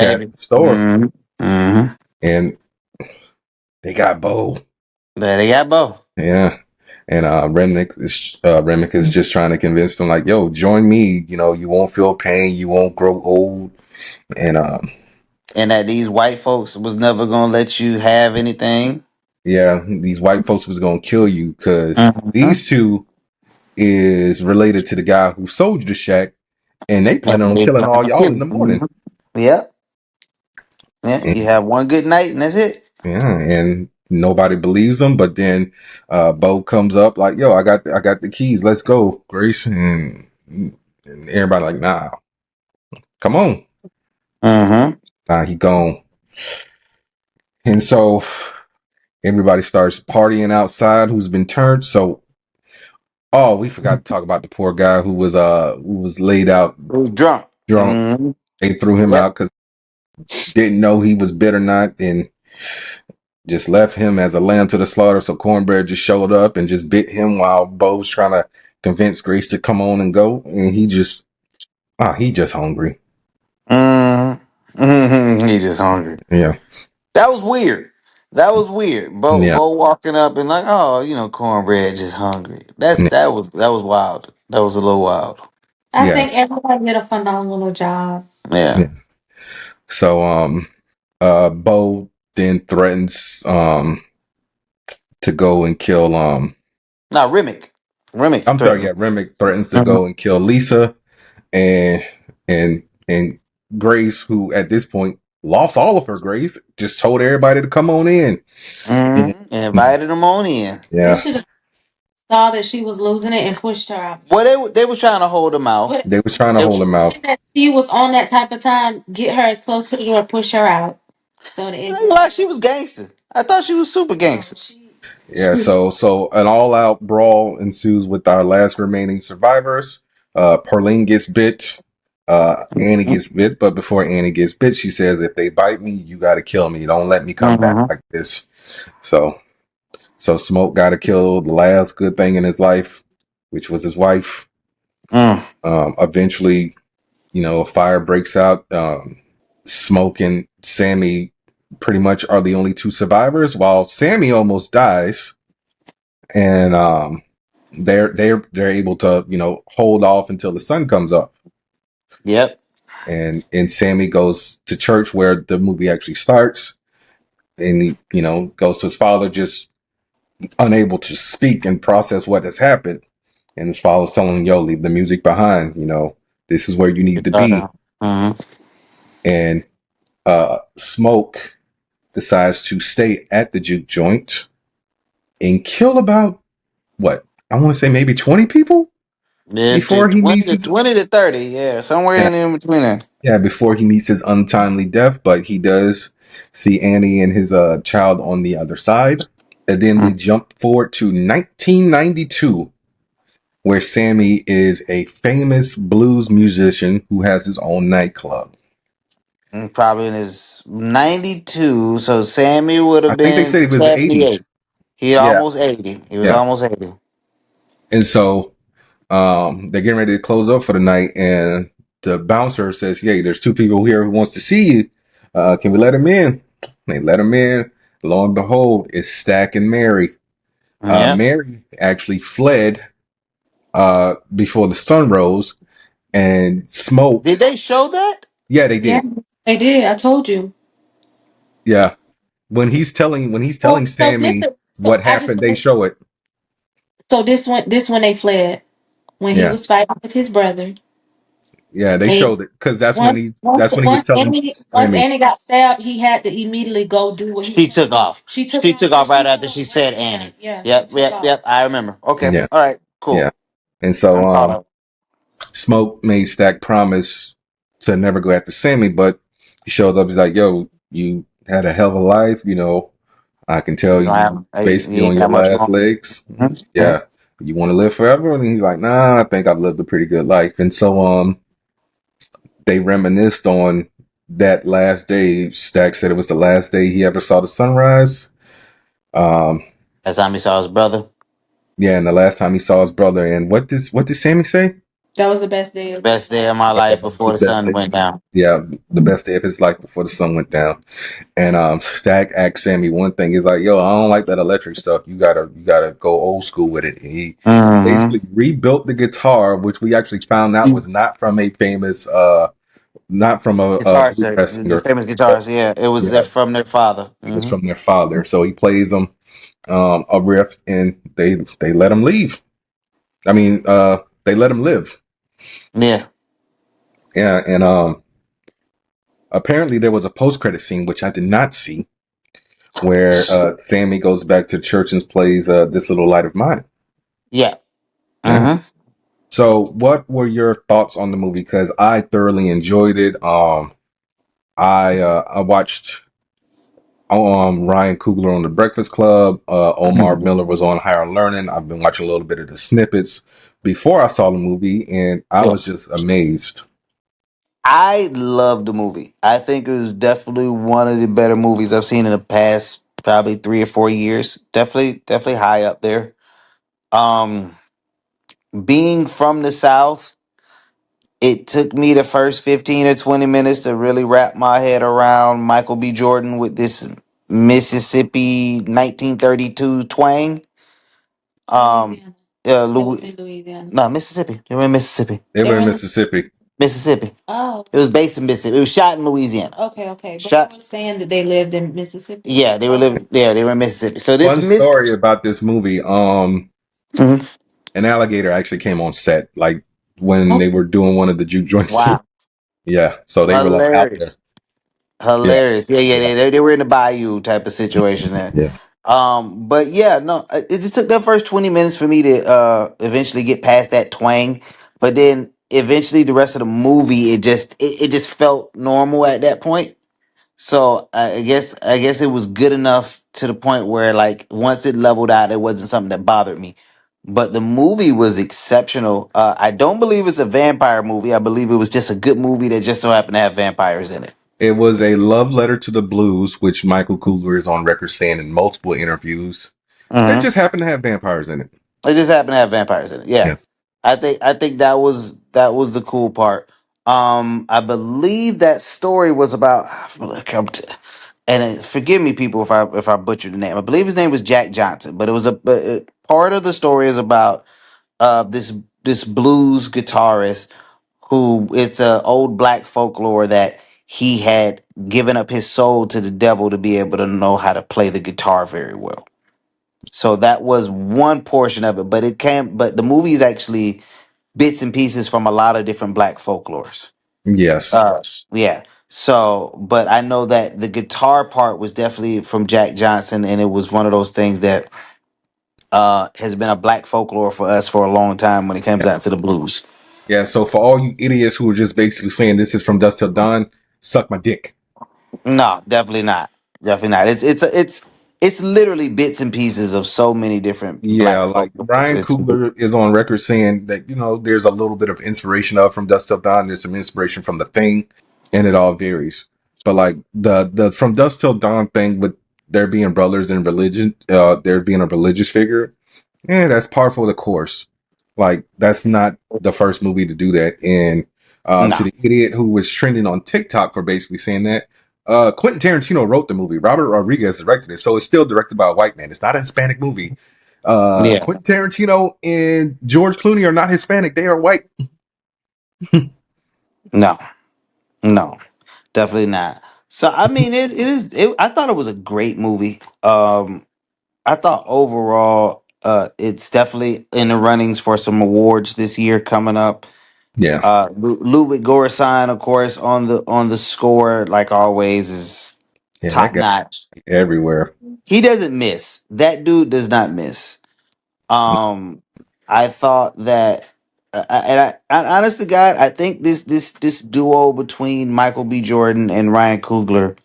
at the store. And they got Bo. They got Bo. Yeah. And Remick is just trying to convince them, like, yo, join me. You won't feel pain. You won't grow old. And And that these white folks was never gonna let you have anything. Yeah, these white folks was gonna kill you because Mm-hmm. these two is related to the guy who sold you the shack, and they planning on killing all y'all in the morning. Yep. Yeah, you have one good night and that's it. Yeah, and nobody believes them. But then Bo comes up like, "Yo, I got the keys. Let's go, Grace." And everybody like, "Nah, come on." Mm-hmm. Nah, he gone. And so everybody starts partying outside. Who's been turned? So, oh, we forgot to talk about the poor guy who was laid out Drunk. drunk. Mm-hmm. They threw him out because didn't know he was bit or not, and just left him as a lamb to the slaughter. So Cornbread just showed up and just bit him while Bo's trying to convince Grace to come on and go. And he just hungry. Mm-hmm. He just hungry. Yeah. That was weird. Yeah. Bo walking up and like, oh, Cornbread just hungry. That was wild. That was a little wild. I think everybody did a phenomenal job. Yeah. So Bo then threatens to go and kill Remick. I'm sorry, yeah, Remick threatens to go and kill Lisa and Grace, who at this point lost all of her Grace, just told everybody to come on in. Mm-hmm. And invited them on in. Yeah. They should have saw that she was losing it and pushed her out. Well, they was trying to hold him out. They was trying to hold him out. She was on that type of time. Get her as close to the door, push her out. So like she was gangster. I thought she was super gangster. Yeah, so an all-out brawl ensues with our last remaining survivors. Perlene gets bit. Annie gets bit, but before Annie gets bit, she says, "If they bite me, you got to kill me. Don't let me come back like this." So Smoke got to kill the last good thing in his life, which was his wife. Eventually, a fire breaks out. Smoke and Sammy pretty much are the only two survivors, while Sammy almost dies. And they're able to hold off until the sun comes up. Yep. And Sammy goes to church where the movie actually starts, and he goes to his father, just unable to speak and process what has happened. And his father's telling him, "Yo, leave the music behind. This is where you need to be." And Smoke decides to stay at the juke joint and kill about I want to say maybe 20 people before he meets 20 to 30, yeah, somewhere in between there. Yeah, before he meets his untimely death, but he does see Annie and his child on the other side. And then we jump forward to 1992, where Sammy is a famous blues musician who has his own nightclub. Probably in his 92, so Sammy would have been. I think they said he was 78. 80. He almost 80. He was almost 80. And so they're getting ready to close up for the night, and the bouncer says, "Hey, there's two people here who wants to see you. Can we let them in?" They let them in. Lo and behold, it's Stack and Mary. Mary actually fled before the sun rose, and Smoke. Did they show that? Yeah, they did. Yeah, they did. I told you. Yeah, when he's telling Sammy what happened, they show it. So this one they fled when he was fighting with his brother. Yeah, they showed it because that's when he was telling Sammy. Once Annie got stabbed, he had to immediately go do what she took off. She took off right after she said Annie. Yeah. Yep. I remember. Okay. Yeah. All right. Cool. Yeah. And so Smoke made Stack promise to never go after Sammy, but he shows up. He's like, "Yo, you had a hell of a life. I can tell you basically on your last legs. Yeah. You want to live forever?" And he's like, "Nah, I think I've lived a pretty good life." And so they reminisced on that last day. Stack said it was the last day he ever saw the sunrise. Last time he saw his brother. Yeah, and the last time he saw his brother. And what did Sammy say? That was the best day. Best day of my life before the sun went down. Yeah, the best day of his life before the sun went down. And Stack asked Sammy one thing. He's like, "Yo, I don't like that electric stuff. You gotta go old school with it." And he basically rebuilt the guitar, which we actually found out was not from a famous not from a Guitar bluegrass the singer. famous guitars. Yeah, it was Yeah, from their father. it's from their father. So he plays them a riff, and they let him leave. I mean, they let him live. Yeah. Yeah, and apparently there was a post credit scene which I did not see, where Sammy goes back to church and plays "This Little Light of Mine." Yeah. Yeah. So, what were your thoughts on the movie? Because I thoroughly enjoyed it. I watched Ryan Coogler on The Breakfast Club. Omar Miller was on Higher Learning. I've been watching a little bit of the snippets before I saw the movie, and I was just amazed. I love the movie. I think it was definitely one of the better movies I've seen in the past probably 3 or 4 years. Definitely high up there. Um, being from the South, it took me the first 15 or 20 minutes to really wrap my head around Michael B. Jordan with this Mississippi 1932 twang. Louisiana. No, Mississippi. They were in Mississippi. They were in Mississippi. Mississippi. Oh, It was based in Mississippi. It was shot in Louisiana. okay. But you were saying that they lived in Mississippi. Yeah, they were living. Yeah, they were in Mississippi. So this Fun story about this movie. An alligator actually came on set, like when they were doing one of the juke joints. Wow, Yeah, so they were like out there. hilarious. Yeah. They were in the bayou type of situation there. Yeah. But yeah, no, it just took that first 20 minutes for me to eventually get past that twang. But then eventually the rest of the movie, it just felt normal at that point. So I guess it was good enough to the point where like once it leveled out, it wasn't something that bothered me. But the movie was exceptional. I don't believe it's a vampire movie. I believe it was just a good movie that just so happened to have vampires in it. It was a love letter to the blues, which Michael Coogler is on record saying in multiple interviews. It just happened to have vampires in it. It just happened to have vampires in it. Yeah. Yeah. I think that was the cool part. I believe that story was about forgive me people if I butchered the name. I believe his name was Jack Johnson, but it was part of the story is about this blues guitarist who it's a old black folklore that he had given up his soul to the devil to be able to know how to play the guitar very well. So that was one portion of it, but the movie is actually bits and pieces from a lot of different black folklores. Yes. Yeah. So, but I know that the guitar part was definitely from Jack Johnson, and it was one of those things that has been a black folklore for us for a long time when it comes out to the blues. Yeah, so for all you idiots who are just basically saying this is from Dust Till Dawn, suck my dick. No, definitely not. Definitely not. It's literally bits and pieces of so many different Yeah, black like folklores. Ryan Coogler is on record saying that, there's a little bit of inspiration from Dust Till Dawn, there's some inspiration from The Thing, and it all varies. But like the from Dust Till Dawn thing with there being brothers in religion, there being a religious figure, that's par for the course. Like that's not the first movie to do that. And to the idiot who was trending on TikTok for basically saying that, Quentin Tarantino wrote the movie. Robert Rodriguez directed it, so it's still directed by a white man. It's not a Hispanic movie. Quentin Tarantino and George Clooney are not Hispanic; they are white. No, definitely not. So I mean, it is. I thought it was a great movie. I thought overall, it's definitely in the runnings for some awards this year coming up. Yeah. Ludwig Göransson, of course, on the score, like always, is top notch everywhere. He doesn't miss. That dude does not miss. I thought that, honest to God, I think this duo between Michael B. Jordan and Ryan Coogler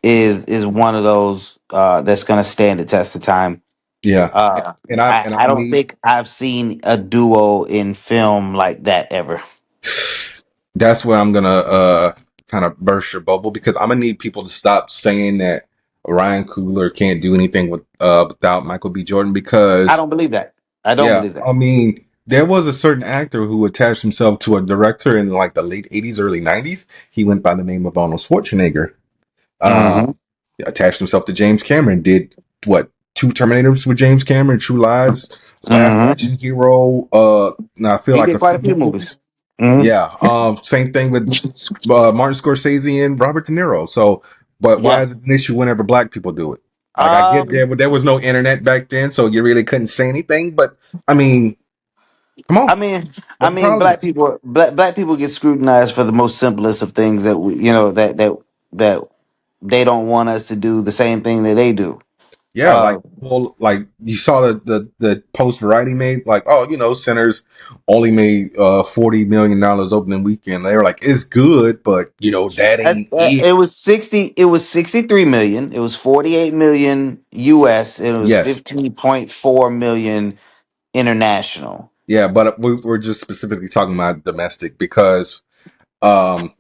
is one of those that's gonna stand the test of time. Yeah, and I don't think I've seen a duo in film like that ever. That's where I'm gonna kind of burst your bubble, because I'm gonna need people to stop saying that Ryan Coogler can't do anything without Michael B. Jordan, because I don't believe that. I don't believe that. I mean, there was a certain actor who attached himself to a director in like the late 80s, early 90s. He went by the name of Arnold Schwarzenegger. Attached himself to James Cameron, did what, 2 Terminators with James Cameron, True Lies, Last Action Hero. Now I feel He like did quite a few movies. Mhm. Yeah. Same thing with Martin Scorsese and Robert De Niro. So, but why Yeah. is it an issue whenever black people do it? Like, I get Um, there, but there was no internet back then, so you really couldn't say anything. But I mean, come I on, mean, what the problem black is? people, black people get scrutinized for the most simplest of things that we, that they don't want us to do the same thing that they do. Yeah, like, well, like you saw the post Variety made, like, oh, Sinners only made $40 million opening weekend. They were like, it's good, but that ain't it. It was 60. It was 63 million. It was 48 million U.S. And it was Yes, 15.4 million international. yeah, but we're just specifically talking about domestic because um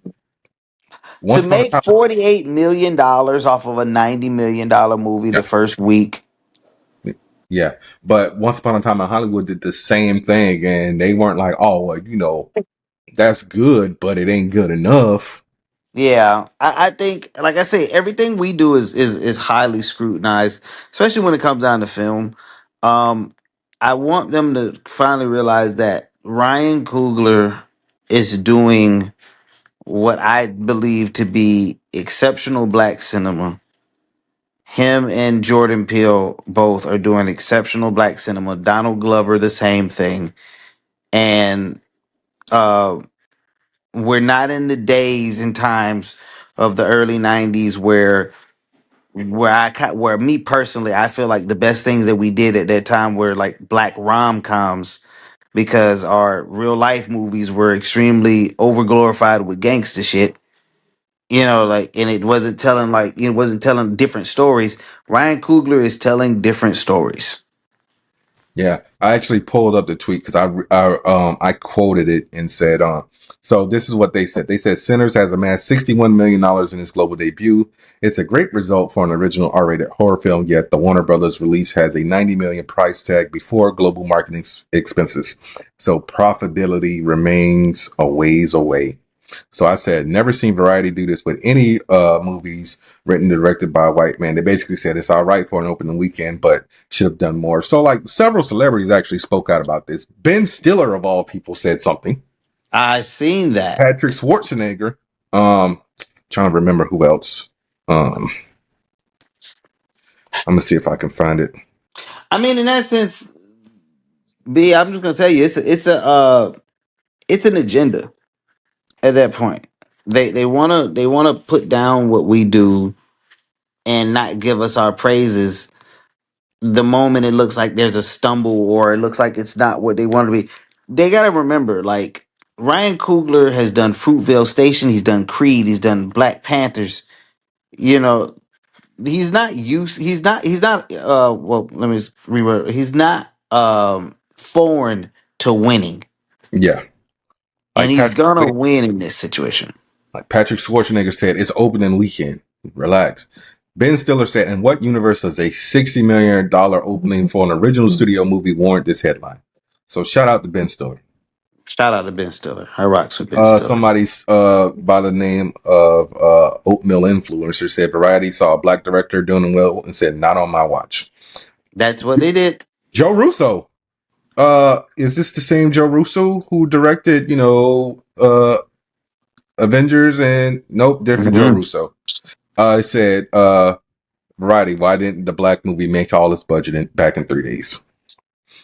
To once upon a make time, $48 million off of a $90 million movie yeah, the first week. yeah, but once upon a time in Hollywood did the same thing, and they weren't like, oh, well, that's good, but it ain't good enough. Yeah, I think, like I say, everything we do is highly scrutinized, especially when it comes down to film. I want them to finally realize that Ryan Coogler is doing what I believe to be exceptional black cinema. Him and Jordan Peele both are doing exceptional black cinema. Donald Glover, the same thing. And uh, we're not in the days and times of the early '90s where me personally, I feel like the best things that we did at that time were like black rom-coms, because our real life movies were extremely overglorified with gangster shit. And it wasn't telling different stories. Ryan Coogler is telling different stories. Yeah, I actually pulled up the tweet because I quoted it and said, so this is what they said. They said Sinners has amassed $61 million in its global debut. It's a great result for an original R-rated horror film. Yet the Warner Brothers release has a $90 million price tag before global marketing expenses, so profitability remains a ways away. So I said, never seen Variety do this with any movies written and directed by a white man. They basically said it's all right for an opening weekend, but should have done more. So, like, several celebrities actually spoke out about this. Ben Stiller, of all people, said something. I seen that. Patrick Schwarzenegger. Trying to remember who else. I'm gonna see if I can find it. I mean, in that sense, B, I'm just gonna tell you, it's an agenda at that point. They wanna put down what we do and not give us our praises the moment it looks like there's a stumble or it looks like it's not what they want to be. They gotta remember, like, Ryan Coogler has done Fruitvale Station, he's done Creed, he's done Black Panthers. You know, well, let me reword. He's not foreign to winning. Yeah, And like he's Patrick, gonna win in this situation. like Patrick Schwarzenegger said, it's opening weekend. Relax. Ben Stiller said, "In what universe does a $60 million opening for an original studio movie warrant this headline?" So shout out to Ben Stiller. Shout out to Ben Stiller. I rocks with Ben Stiller. Somebody's by the name of Oatmeal Influencer said Variety saw a black director doing well and said, "Not on my watch." That's what they did. Joe Russo. Is this the same Joe Russo who directed, Avengers? And nope, different Joe Mm-hmm. Russo. It said, Variety, why didn't the black movie make all its budget back in 3 days?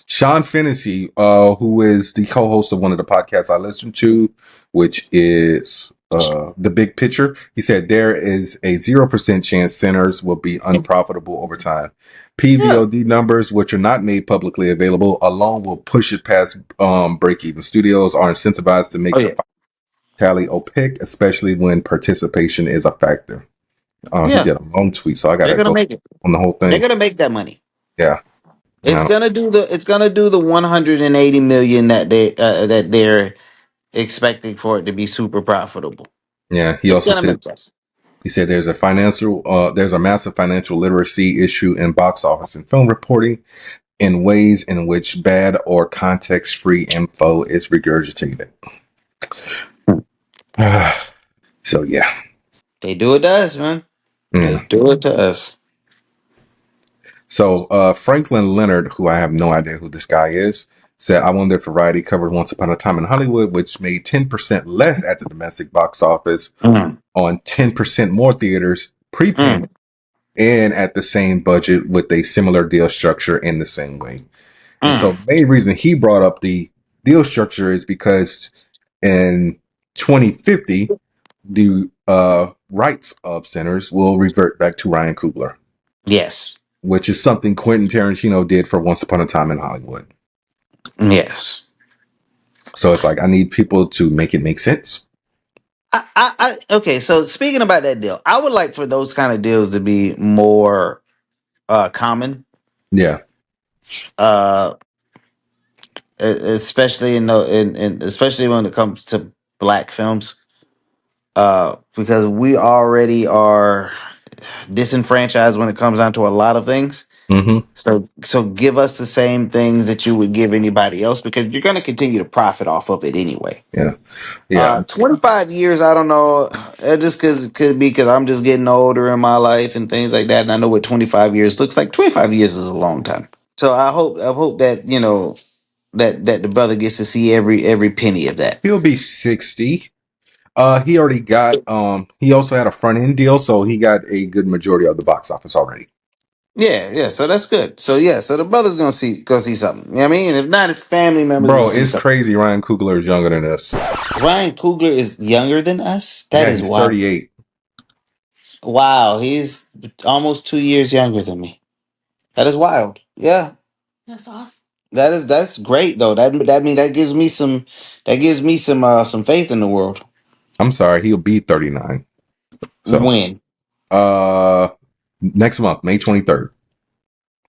Sean Fennessy, who is the co-host of one of the podcasts I listen to, which is The Big Picture, he said there is a 0% chance Sinners will be unprofitable over time. PVOD numbers, which are not made publicly available, alone will push it past break-even. Studios are incentivized to make the tally opaque, especially when participation is a factor. He did a long tweet, so I got They're to gonna go make it. on the whole thing. They're gonna make that money. Yeah. It's gonna do the 180 million that they're expecting for it to be super profitable. Yeah. He It's also gonna said, make that. he said there's a massive financial literacy issue in box office and film reporting in ways in which bad or context-free info is regurgitated. So yeah. They do it to us, man. Yeah. They do it to us. So Franklin Leonard, who I have no idea who this guy is, said, I wonder if Variety covered Once Upon a Time in Hollywood, which made 10% less at the domestic box office on 10% more theaters pre-pandemic and at the same budget with a similar deal structure in the same way. And so the main reason he brought up the deal structure is because in 2050, the rights of Sinners will revert back to Ryan Coogler. Yes. Which is something Quentin Tarantino did for Once Upon a Time in Hollywood. Yes. So it's like, I need people to make it make sense. Okay, so speaking about that deal, I would like for those kind of deals to be more common. Yeah. Especially especially when it comes to black films. Because we already are disenfranchised when it comes down to a lot of things. Mm-hmm. So give us the same things that you would give anybody else because you're going to continue to profit off of it anyway. Yeah. Yeah. 25 years, I don't know. Just because could be because I'm just getting older in my life and things like that. And I know what 25 years looks like. 25 years is a long time. So I hope that, that the brother gets to see every penny of that. He'll be 60. He already got he also had a front end deal, so he got a good majority of the box office already. Yeah, so that's good. So so the brother's gonna see something. You know what I mean? If not, his family members. Bro, it's crazy. Ryan Coogler is younger than us. Ryan Coogler is younger than us? That is he's wild. 38. Wow, he's almost 2 years younger than me. That is wild. Yeah. That's awesome. That's great though. That gives me some faith in the world. I'm sorry, he'll be 39. So when? Next month, May 23rd.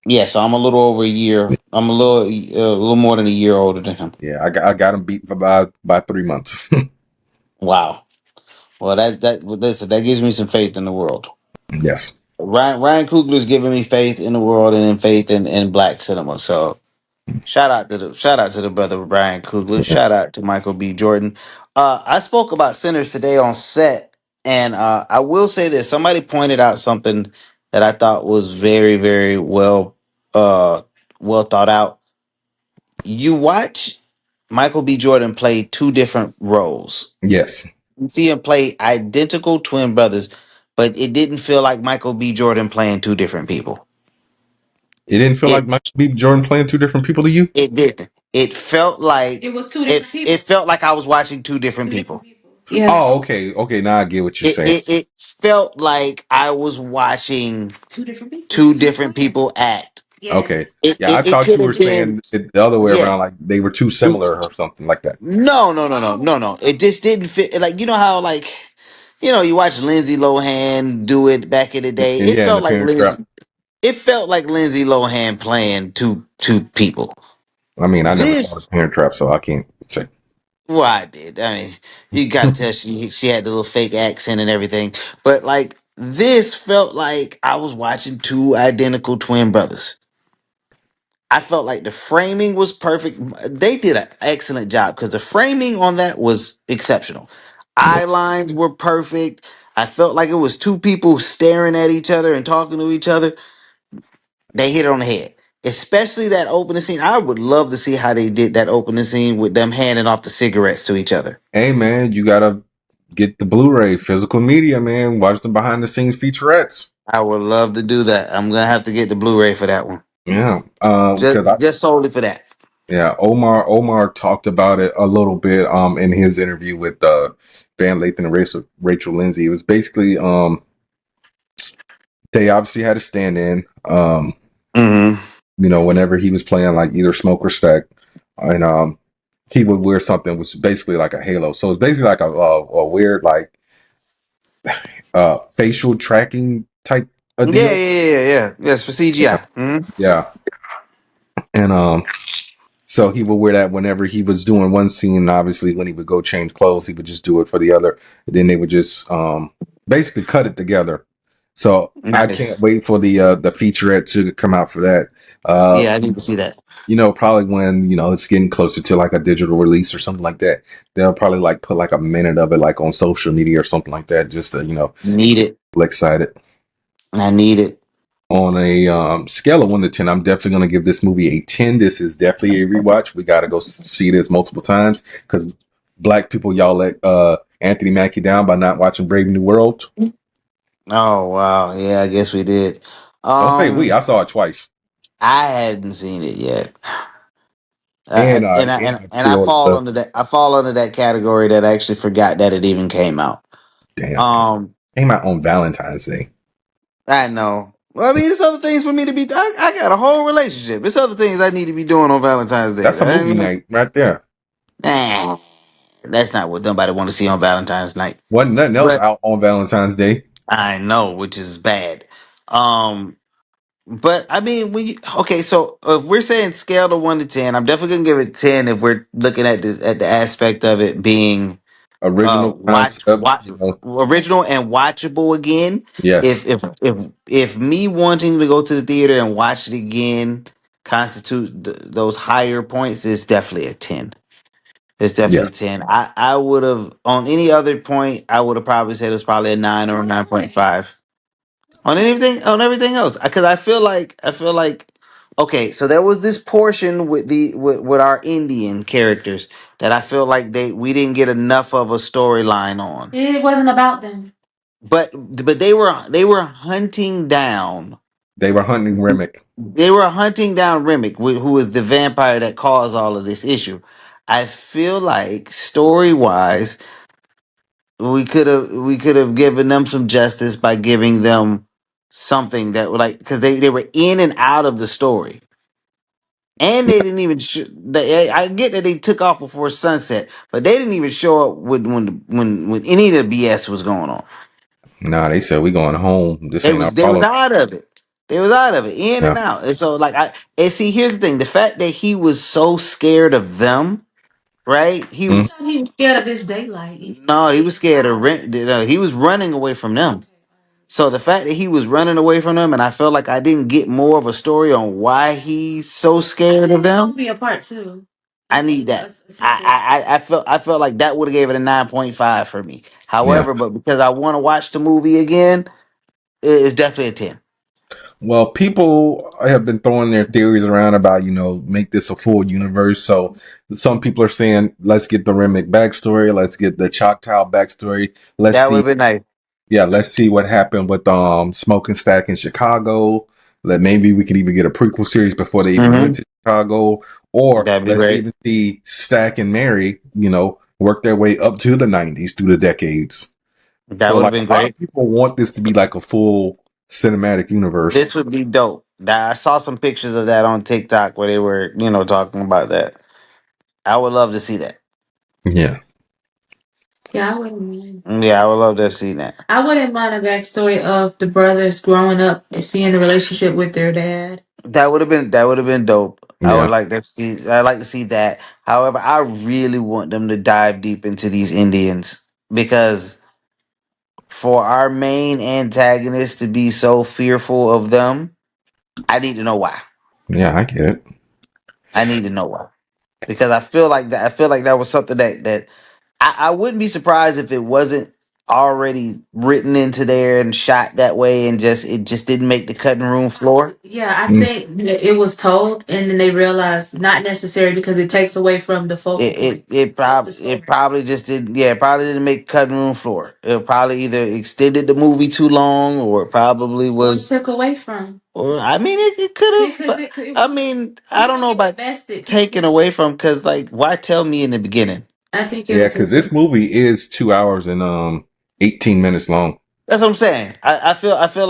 Yeah, so I'm a little over a year. I'm a little more than a year older than him. Yeah, I got him beat by 3 months. Wow. Well, that gives me some faith in the world. Yes. Ryan Coogler's giving me faith in the world and in faith in black cinema. So shout out to the brother Ryan Coogler. Shout out to Michael B. Jordan. I spoke about Sinners today on set, and I will say this: somebody pointed out something that I thought was very, very well thought out. You watch Michael B. Jordan play two different roles. Yes. You see him play identical twin brothers, but it didn't feel like Michael B. Jordan playing two different people. It didn't feel like Michael B. Jordan playing two different people to you? It didn't. It felt like it was two different people. It felt like I was watching two different people. Yeah. Oh, okay. Okay, now I get what you're saying. It felt like I was watching Two different people. Two different people act. Yes. Okay. It I thought could you were have been saying it the other way yeah. around, like they were too similar or something like that. No. It just didn't fit. Like you know how you watch Lindsay Lohan do it back in the day. And yeah, in the Parent Trap. It felt like Lindsay Lohan playing two people. I mean, I never saw the Parent Trap, so I can't say. Well, I did. I mean, you got to tell she had the little fake accent and everything, but like this felt like I was watching two identical twin brothers. I felt like the framing was perfect. They did an excellent job because the framing on that was exceptional. Eye lines were perfect. I felt like it was two people staring at each other and talking to each other. They hit it on the head. Especially that opening scene. I would love to see how they did that opening scene with them handing off the cigarettes to each other. Hey, man, you got to get the Blu-ray, physical media, man. Watch the behind-the-scenes featurettes. I would love to do that. I'm going to have to get the Blu-ray for that one. Yeah. Just solely for that. Yeah, Omar talked about it a little bit in his interview with Van Lathan and Rachel Lindsay. It was basically they obviously had a stand-in. Whenever he was playing like either Smoke or Stack, and he would wear something which was basically like a halo. So it's basically like a weird like facial tracking type of deal. Yeah. Yes, for CGI. Yeah. Mm-hmm. Yeah. And so he would wear that whenever he was doing one scene. And obviously, when he would go change clothes, he would just do it for the other. And then they would just basically cut it together. So nice. I can't wait for the featurette to come out for that. I need to see that. Probably when it's getting closer to like a digital release or something like that, they'll probably like put like a minute of it like on social media or something like that, just to need it. Excited. I need it. On a scale of 1 to 10, I'm definitely going to give this movie a 10. This is definitely a rewatch. We got to go see this multiple times because black people, y'all let Anthony Mackie down by not watching Brave New World. Oh wow, yeah, I guess we did. Don't say we. I saw it twice. I hadn't seen it yet. And I fall under that. I fall under that category that I actually forgot that it even came out. Damn. Came out on Valentine's Day. I know. Well, I mean, there's other things for me to be. I got a whole relationship. There's other things I need to be doing on Valentine's Day. That's a movie night right there. Nah, that's not what nobody want to see on Valentine's night. Wasn't nothing else out on Valentine's Day. I know, which is bad. But I mean, so if we're saying scale to 1 to 10, I'm definitely gonna give it 10 if we're looking at this at the aspect of it being original concept, original and watchable again. Yes. If me wanting to go to the theater and watch it again constitute those higher points, it's definitely a 10. It's definitely 10. I would have on any other point, I would have probably said it was probably a 9 or a 9.5. On everything else, because I feel like okay, so there was this portion with with our Indian characters that I feel like we didn't get enough of a storyline on. It wasn't about them. But they were hunting down. They were hunting Remick. They were hunting down Remick, who is the vampire that caused all of this issue. I feel like story wise, we could have given them some justice by giving them something that would because they were in and out of the story, and they didn't even. I get that they took off before sunset, but they didn't even show up when any of the BS was going on. Nah, they said we going home. This They ain't our was problem. out of it. They was out of it, in and out. And so see, here's the thing: the fact that he was so scared of them. Right? He was scared of his daylight. No, he was scared of rent. He was running away from them. So the fact that he was running away from them, and I felt like I didn't get more of a story on why he's so scared of them. Be a part 2. I need that. I felt like that would have gave it a 9.5 for me. However, but because I want to watch the movie again, it's definitely a 10. Well, people have been throwing their theories around about, make this a full universe. So some people are saying, let's get the Remick backstory. Let's get the Choctaw backstory. That would have been nice. Yeah, let's see what happened with Smoking Stack in Chicago. Maybe we could even get a prequel series before they even went to Chicago. Or let's even see Stack and Mary, work their way up to the 90s through the decades. That would have been great. A lot of people want this to be like a full cinematic universe. This would be dope. I saw some pictures of that on TikTok where they were, talking about that. I would love to see that. Yeah. Yeah, I wouldn't mind. Yeah, I would love to see that. I wouldn't mind a backstory of the brothers growing up and seeing the relationship with their dad. That would have been dope. Yeah. I'd like to see that. However, I really want them to dive deep into these Indians because for our main antagonist to be so fearful of them, I need to know why. Yeah, I get it. I need to know why. Because I feel like that was something that I wouldn't be surprised if it wasn't already written into there and shot that way and it just didn't make the cutting room floor. Yeah, I think it was told and then they realized not necessary because it takes away from the focal point. It probably just didn't. Yeah, it probably didn't make cutting room floor. It probably either extended the movie too long, or it probably was took away from. Or I mean, it could have. I mean, I don't know about taken away from because why tell me in the beginning? I think because this movie is 2 hours and 18 minutes long. That's what I'm saying. I feel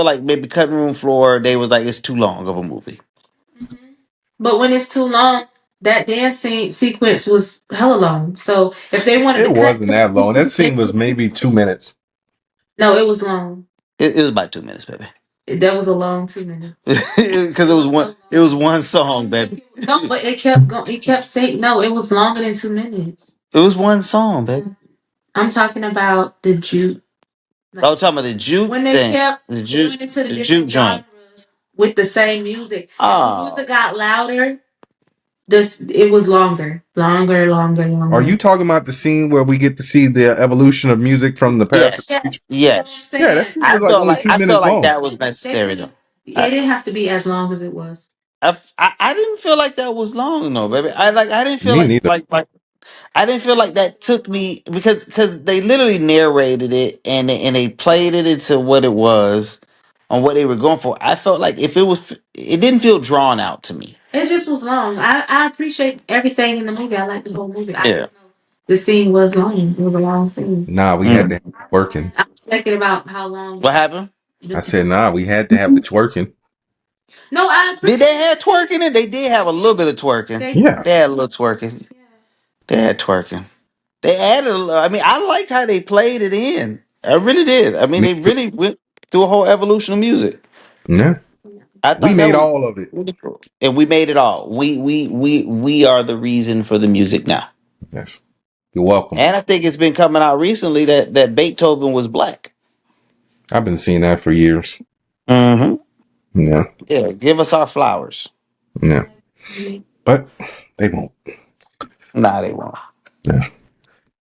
like maybe cutting room floor. They was like it's too long of a movie. But when it's too long, that dance sequence was hella long. So if they wanted to cut, it wasn't that long. That scene was maybe 2 minutes. No, it was long. It was about 2 minutes, baby. That was a long 2 minutes because it was one. It was one song, baby. No, but it kept going. It kept saying no. It was longer than 2 minutes. It was one song, baby. I'm talking about the juke. I'm talking about the juke. When they kept going into the different genres with the same music, as the music got louder. It was longer. Are you talking about the scene where we get to see the evolution of music from the past to the future? Yes. Yeah, that scene was only 2 minutes long. That was necessary though. It didn't have to be as long as it was. I didn't feel like that was long, no, baby. I didn't feel Me neither. like I didn't feel like that took me because they literally narrated it and they played it into what it was on what they were going for. I felt like if it didn't feel drawn out to me. It just was long. I appreciate everything in the movie. I like the whole movie. Yeah. The scene was long. It was a long scene. Nah, we had to have it working. I was thinking about how long. What happened? I said, nah, we had to have the twerking. No, I did they have twerking it? They did have a little bit of twerking. Yeah. They had a little twerking. They had twerking. They added. I mean, I liked how they played it in. I really did. I mean, Me they too. really went through a whole evolution of music. Yeah. I We thought that made was all of it. really cool. And we made it all. We are the reason for the music now. Yes. You're welcome. And I think it's been coming out recently that Beethoven was black. I've been seeing that for years. Mm-hmm. Yeah. Yeah. Give us our flowers. Yeah. But they won't. Nah, they won't. Yeah.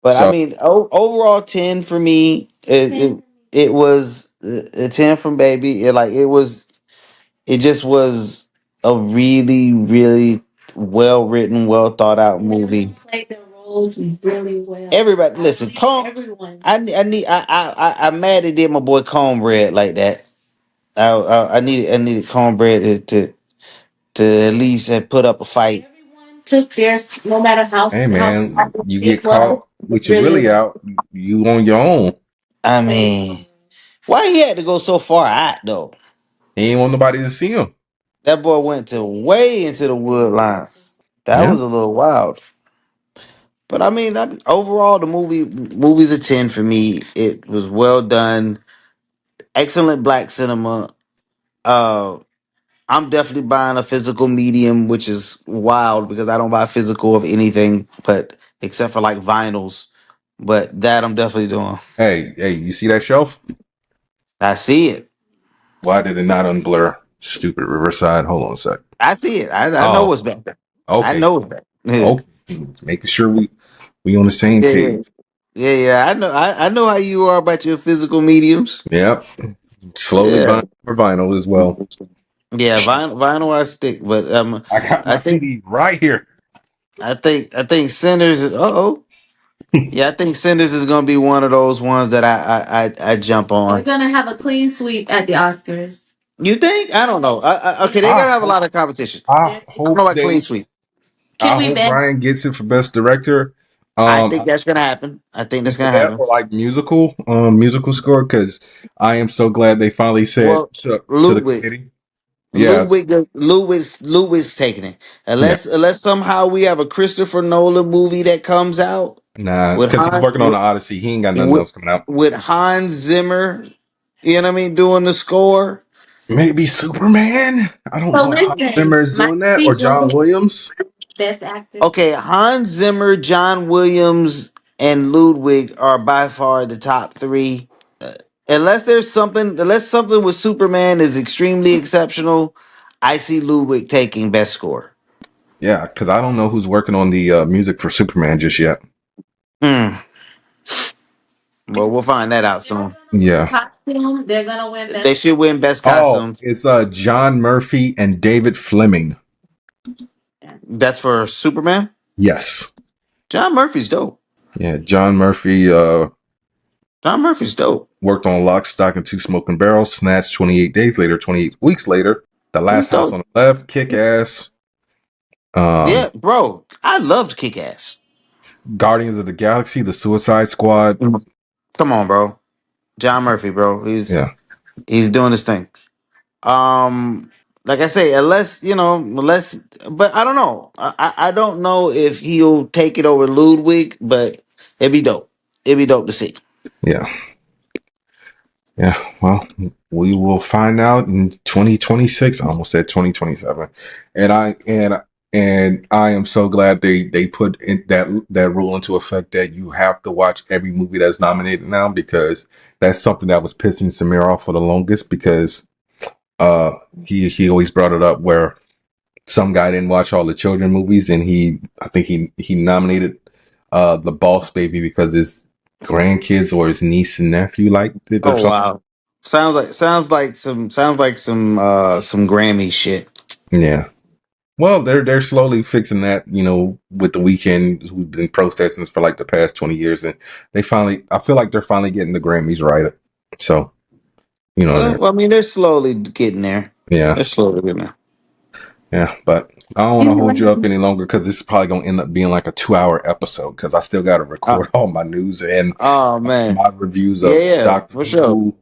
But So, I mean, overall 10 for me. It was a 10 from Baby. It just was a really, really well written, well thought out movie. Played their roles really well. Everybody, listen, Everyone. I'm mad they did my boy Cornbread like that. I needed Cornbread to at least have put up a fight. Took their no matter how hey how man, you get it was. caught with your Really willy was. out, you on your own. I mean, why he had to go so far out though? He ain't want nobody to see him. That boy went to way into the wood lines. That Yeah. was a little wild. But I mean, overall, the movie's a 10 for me. It was well done, excellent black cinema. Uh, I'm definitely buying a physical medium, which is wild because I don't buy physical of anything, but except for like vinyls. But that I'm definitely doing. Hey, you see that shelf? I see it. Why did it not unblur? Stupid Riverside. Hold on a sec. I see it. I know Oh, what's better. I okay. know it's better. Yeah. Okay. Making sure we on the same Yeah. page. Yeah. I know. I know how you are about your physical mediums. Yep. Slowly Yeah. buying for vinyl as well. Yeah. Vinyl I stick, but I got my I think CD right here. I think Sinners. Yeah, I think Sinners is gonna be one of those ones that I jump They're on. gonna have a clean sweep at the Oscars. You think? I don't know. Okay, they I gotta have a hope lot of competition. I I don't know hope about clean they sweep. Can I we hope bet? Ryan gets it for best director. I think that's gonna happen. I think that's Either gonna that happen. or like musical score, because I am so glad they finally said Well, to the Ludwig, committee. Yeah, Ludwig's taking it. yeah. Unless somehow we have a Christopher Nolan movie that comes out Nah, with because he's working on the Odyssey. He ain't got nothing with, else coming out. with Hans Zimmer, you know what I mean, doing the score. Maybe Superman. I don't So know if Hans listen, Zimmer is Michael doing that B. or John Jordan, Williams. best actor. Okay, Hans Zimmer, John Williams, and Ludwig are by far the top three. Unless something with Superman is extremely exceptional, I see Ludwig taking best score. Yeah, because I don't know who's working on the music for Superman just yet. Hmm. Well, we'll find that out soon. Yeah. Costume, they're gonna win They best. should win best Oh, costumes. it's John Murphy and David Fleming. That's for Superman. Yes. John Murphy's dope. Yeah, John Murphy John Murphy's dope. worked on Lock, Stock, and Two Smoking Barrels, Snatch, 28 Days Later, 28 Weeks Later, The Last He's House dope. on the Left, Kick Ass, Yeah, bro. I loved Kick Ass. Guardians of the Galaxy, The Suicide Squad. Come on, bro. John Murphy, bro. He's doing his thing. Like I say, but I don't know. I don't know if he'll take it over Ludwig, but it'd be dope. It'd be dope to see. Yeah. Yeah. Well, we will find out in 2026. I almost said 2027. And I am so glad they put in that rule into effect that you have to watch every movie that's nominated now, because that's something that was pissing Samir off for the longest, because he always brought it up where some guy didn't watch all the children movies, and I think he nominated The Boss Baby because his grandkids or his niece and nephew liked it or Oh something. wow. Sounds like some Grammy shit. Yeah. Well, they're slowly fixing that, with the weekend who's been protesting for like the past 20 years, and I feel like they're finally getting the Grammys right. So, they're, Well, I mean, they're slowly getting there. yeah, They're slowly getting there. yeah. But I don't want to hold you up any longer because this is probably gonna end up being like a 2-hour episode because I still got to record all my news and Oh man, my reviews yeah, of yeah, Doctor for sure. Who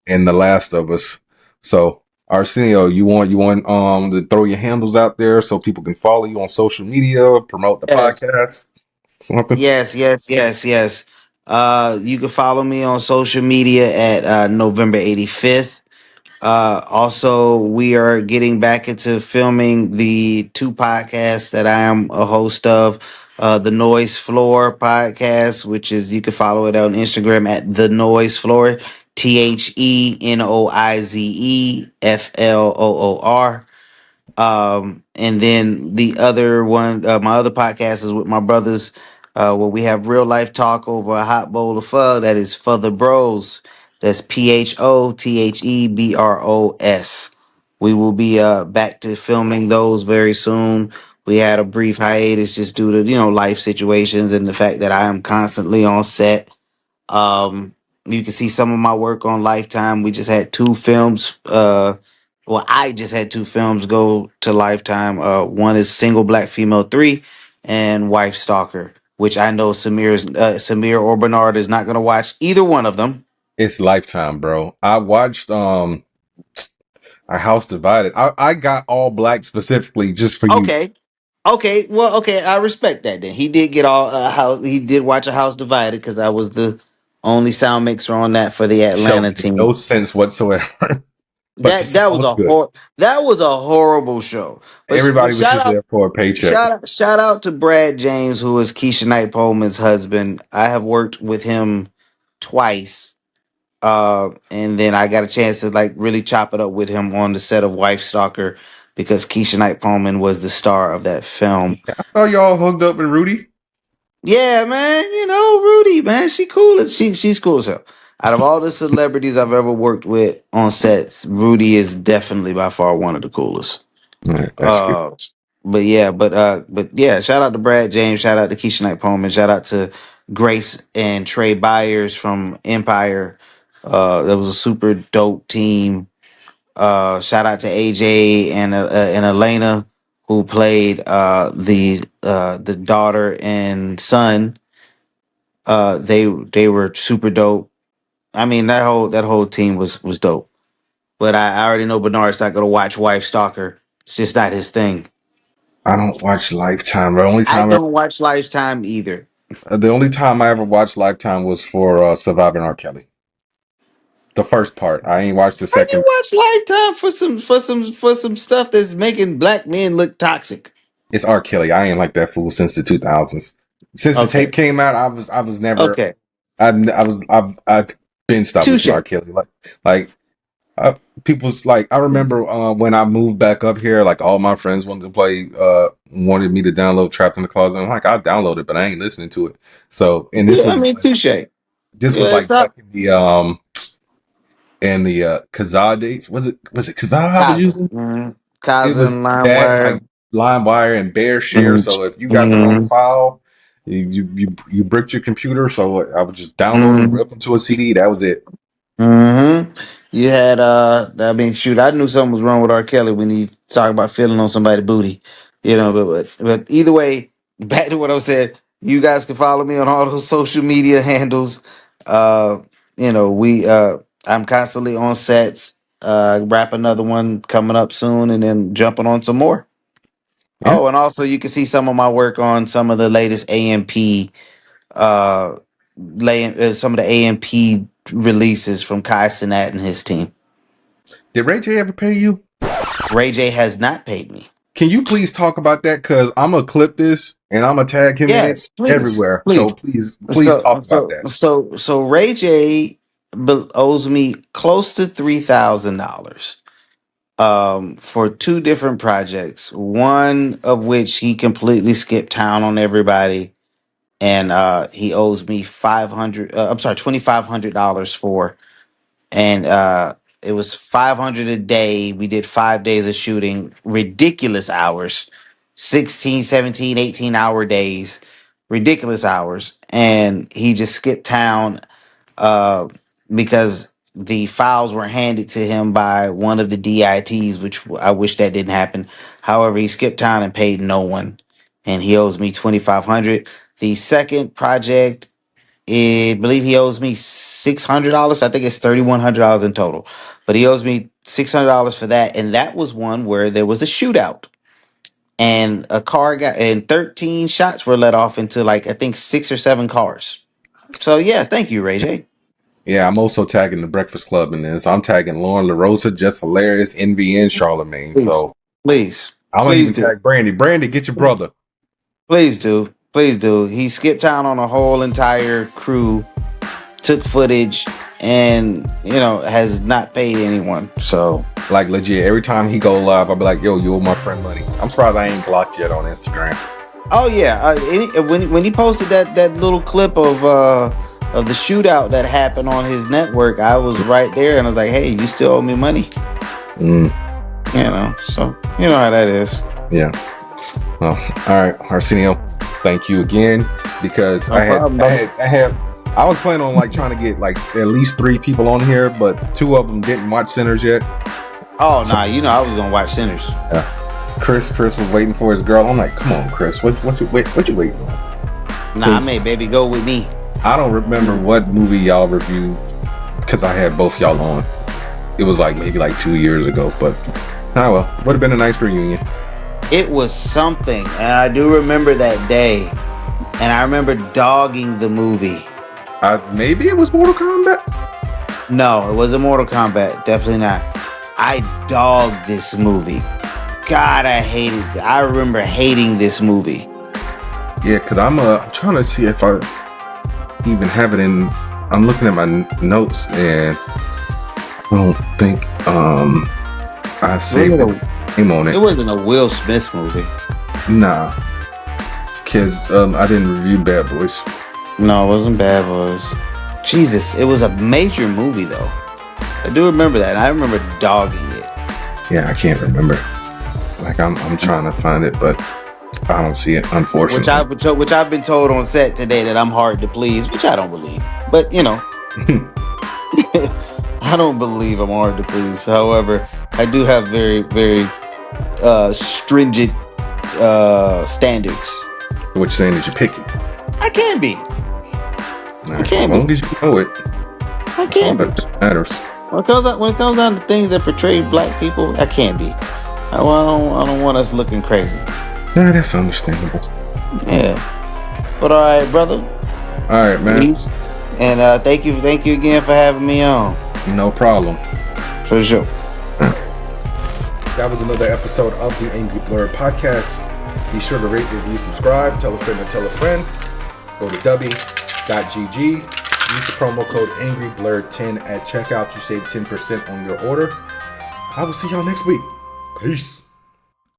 and The Last of Us. So, Arsenio, you want to throw your handles out there so people can follow you on social media, promote the Yes, podcast, something. yes. You can follow me on social media at November 85th. Also, we are getting back into filming the two podcasts that I am a host of. The Noise Floor podcast, which is you can follow it on Instagram at The Noise Floor, THENOIZEFLOOR. And then the other one, my other podcast is with my brothers, where we have real life talk over a hot bowl of pho. That is For the Bros. That's PHOTHEBROS. We will be back to filming those very soon. We had a brief hiatus just due to life situations and the fact that I am constantly on set. You can see some of my work on Lifetime. We just had two films. I just had two films go to Lifetime. One is Single Black Female 3 and Wife Stalker, which I know Samir or Bernard is not going to watch either one of them. It's Lifetime, bro. I watched A House Divided. I got All Black specifically just for you. Okay. Well, okay. I respect that. Then he did get all house. He did watch A House Divided because I was the only sound mixer on that for the Show Atlanta made team. no sense whatsoever. But the That that song was was a good. that was a horrible show. But Everybody was just there for a paycheck. shout out to Brad James, who is Keisha Knight Pullman's husband. I have worked with him twice. And then I got a chance to like really chop it up with him on the set of Wife Stalker because Keisha Knight Pullman was the star of that film. I thought y'all hooked up with Rudy. Yeah, man. Rudy, man, she's cool as hell. Out of all the celebrities I've ever worked with on sets, Rudy is definitely by far one of the coolest. Right, that's good. Uh, but yeah, shout out to Brad James, shout out to Keisha Knight Pullman, shout out to Grace and Trey Byers from Empire. That was a super dope team. Shout out to AJ and Elena who played the daughter and son. They were super dope. I mean that whole team was dope. But I already know Bernard's not gonna watch Wife Stalker. It's just not his thing. I don't watch Lifetime. I don't watch Lifetime either. The only time I ever watched Lifetime was for Surviving R. Kelly. The first part. I ain't watched the Why you second. watch Lifetime for some stuff that's making black men look toxic? It's R. Kelly. I ain't like that fool since the 2000s. Since the tape Okay, came out, I was never. okay, I've been stopped touche. listening to R. Kelly. Like people's like. I remember when I moved back up here. Like all my friends wanted to play. Wanted me to download Trapped in the Closet. I'm like, I downloaded, but I ain't listening to it. So, and this Yeah, I was mean touche. Yeah, this was it's like up. back in the Kazaa dates. Was it Kazaa I was Kaza, using? It Kaza was and that and like LimeWire. LimeWire and Bear Share. So if you got the wrong Mm-hmm. file, you bricked your computer. So I would just download them, Mm-hmm. rip them to a CD. That was it. Mm-hmm. You had I mean shoot, I knew something was wrong with R. Kelly when he talked about feeling on somebody's booty. But either way, back to what I said, you guys can follow me on all those social media handles. We I'm constantly on sets, wrap another one coming up soon and then jumping on some more. Yeah. Oh, and also you can see some of my work on some of the latest AMP some of the AMP releases from Kai Cenat and his team. Did Ray J ever pay you? Ray J has not paid me. Can you please talk about that? Cause I'm gonna clip this and I'm gonna tag him in it Yes, please, everywhere. So please. please So talk about so that. so Ray J owes me close to $3,000 for two different projects. One of which he completely skipped town on everybody, and he owes me $500. I'm sorry, $2,500 for. and it was 500 a day. We did 5 days of shooting, ridiculous hours, 16, 17, 18 hour days, ridiculous hours. And he just skipped town uh, because the files were handed to him by one of the DITs, which I wish that didn't happen. However, he skipped town and paid no one, and he owes me 2,500. The second project, I believe he owes me $600. I think it's $3,100 in total, but he owes me $600 for that, and that was one where there was a shootout, and a car got and 13 shots were let off into like I think 6 or 7 cars. So yeah, thank you, Ray J. Yeah, I'm also tagging the Breakfast Club in this. I'm tagging Lauren LaRosa, Just Hilarious, Envy, and Charlemagne. Please, So please, I'm gonna please even do. tag Brandy. Brandy, get your brother. Please do. Please do. He skipped town on a whole entire crew, took footage, and has not paid anyone. So Like legit, every time he go live, I'll be like, "Yo, you owe my friend money." I'm surprised I ain't blocked yet on Instagram. oh yeah, when he posted that little clip of the shootout that happened on his network, I was right there and I was like, hey, you still owe me money. So you know how that is. Yeah. Well, all right, Arsenio, thank you again, because No I problem, I was planning on like trying to get like at least 3 people on here, but 2 of them didn't watch Sinners yet. Oh nah, I was gonna watch Sinners. Yeah. Chris was waiting for his girl. I'm like, come on, Chris, what you waiting on? Nah, I made baby go with me. I don't remember what movie y'all reviewed because I had both y'all on. It was like maybe like 2 years ago, but well, would have been a nice reunion. It was something, and I do remember that day, and I remember dogging the movie. Maybe it was Mortal Kombat? No, it wasn't Mortal Kombat. Definitely not. I dogged this movie. God, I remember hating this movie. Yeah, because I'm trying to see if I even have it in. I'm looking at my notes, and I don't think I saved the name on it. It wasn't a Will Smith movie. Nah, because I didn't review Bad Boys. No, it wasn't Bad Boys. Jesus, it was a major movie though. I do remember that. And I remember dogging it. Yeah, I can't remember. Like I'm trying to find it, but I don't see it, unfortunately. Which I've been told on set today that I'm hard to please, which I don't believe. But I don't believe I'm hard to please. However, I do have very, very stringent standards. What you're saying is you're picky. I can be. I can be. As long as you know it. I can be. That matters. When it comes down to things that portray black people, I can be. I don't want us looking crazy. Yeah, that's understandable. Yeah. But all right, brother. All right, man. Peace. And thank you again for having me on. No problem. For sure. That was another episode of the Angry Blerd podcast. Be sure to rate, review, subscribe, tell a friend and tell a friend. Go to w.gg. Use the promo code AngryBlerd10 at checkout to save 10% on your order. I will see y'all next week. Peace.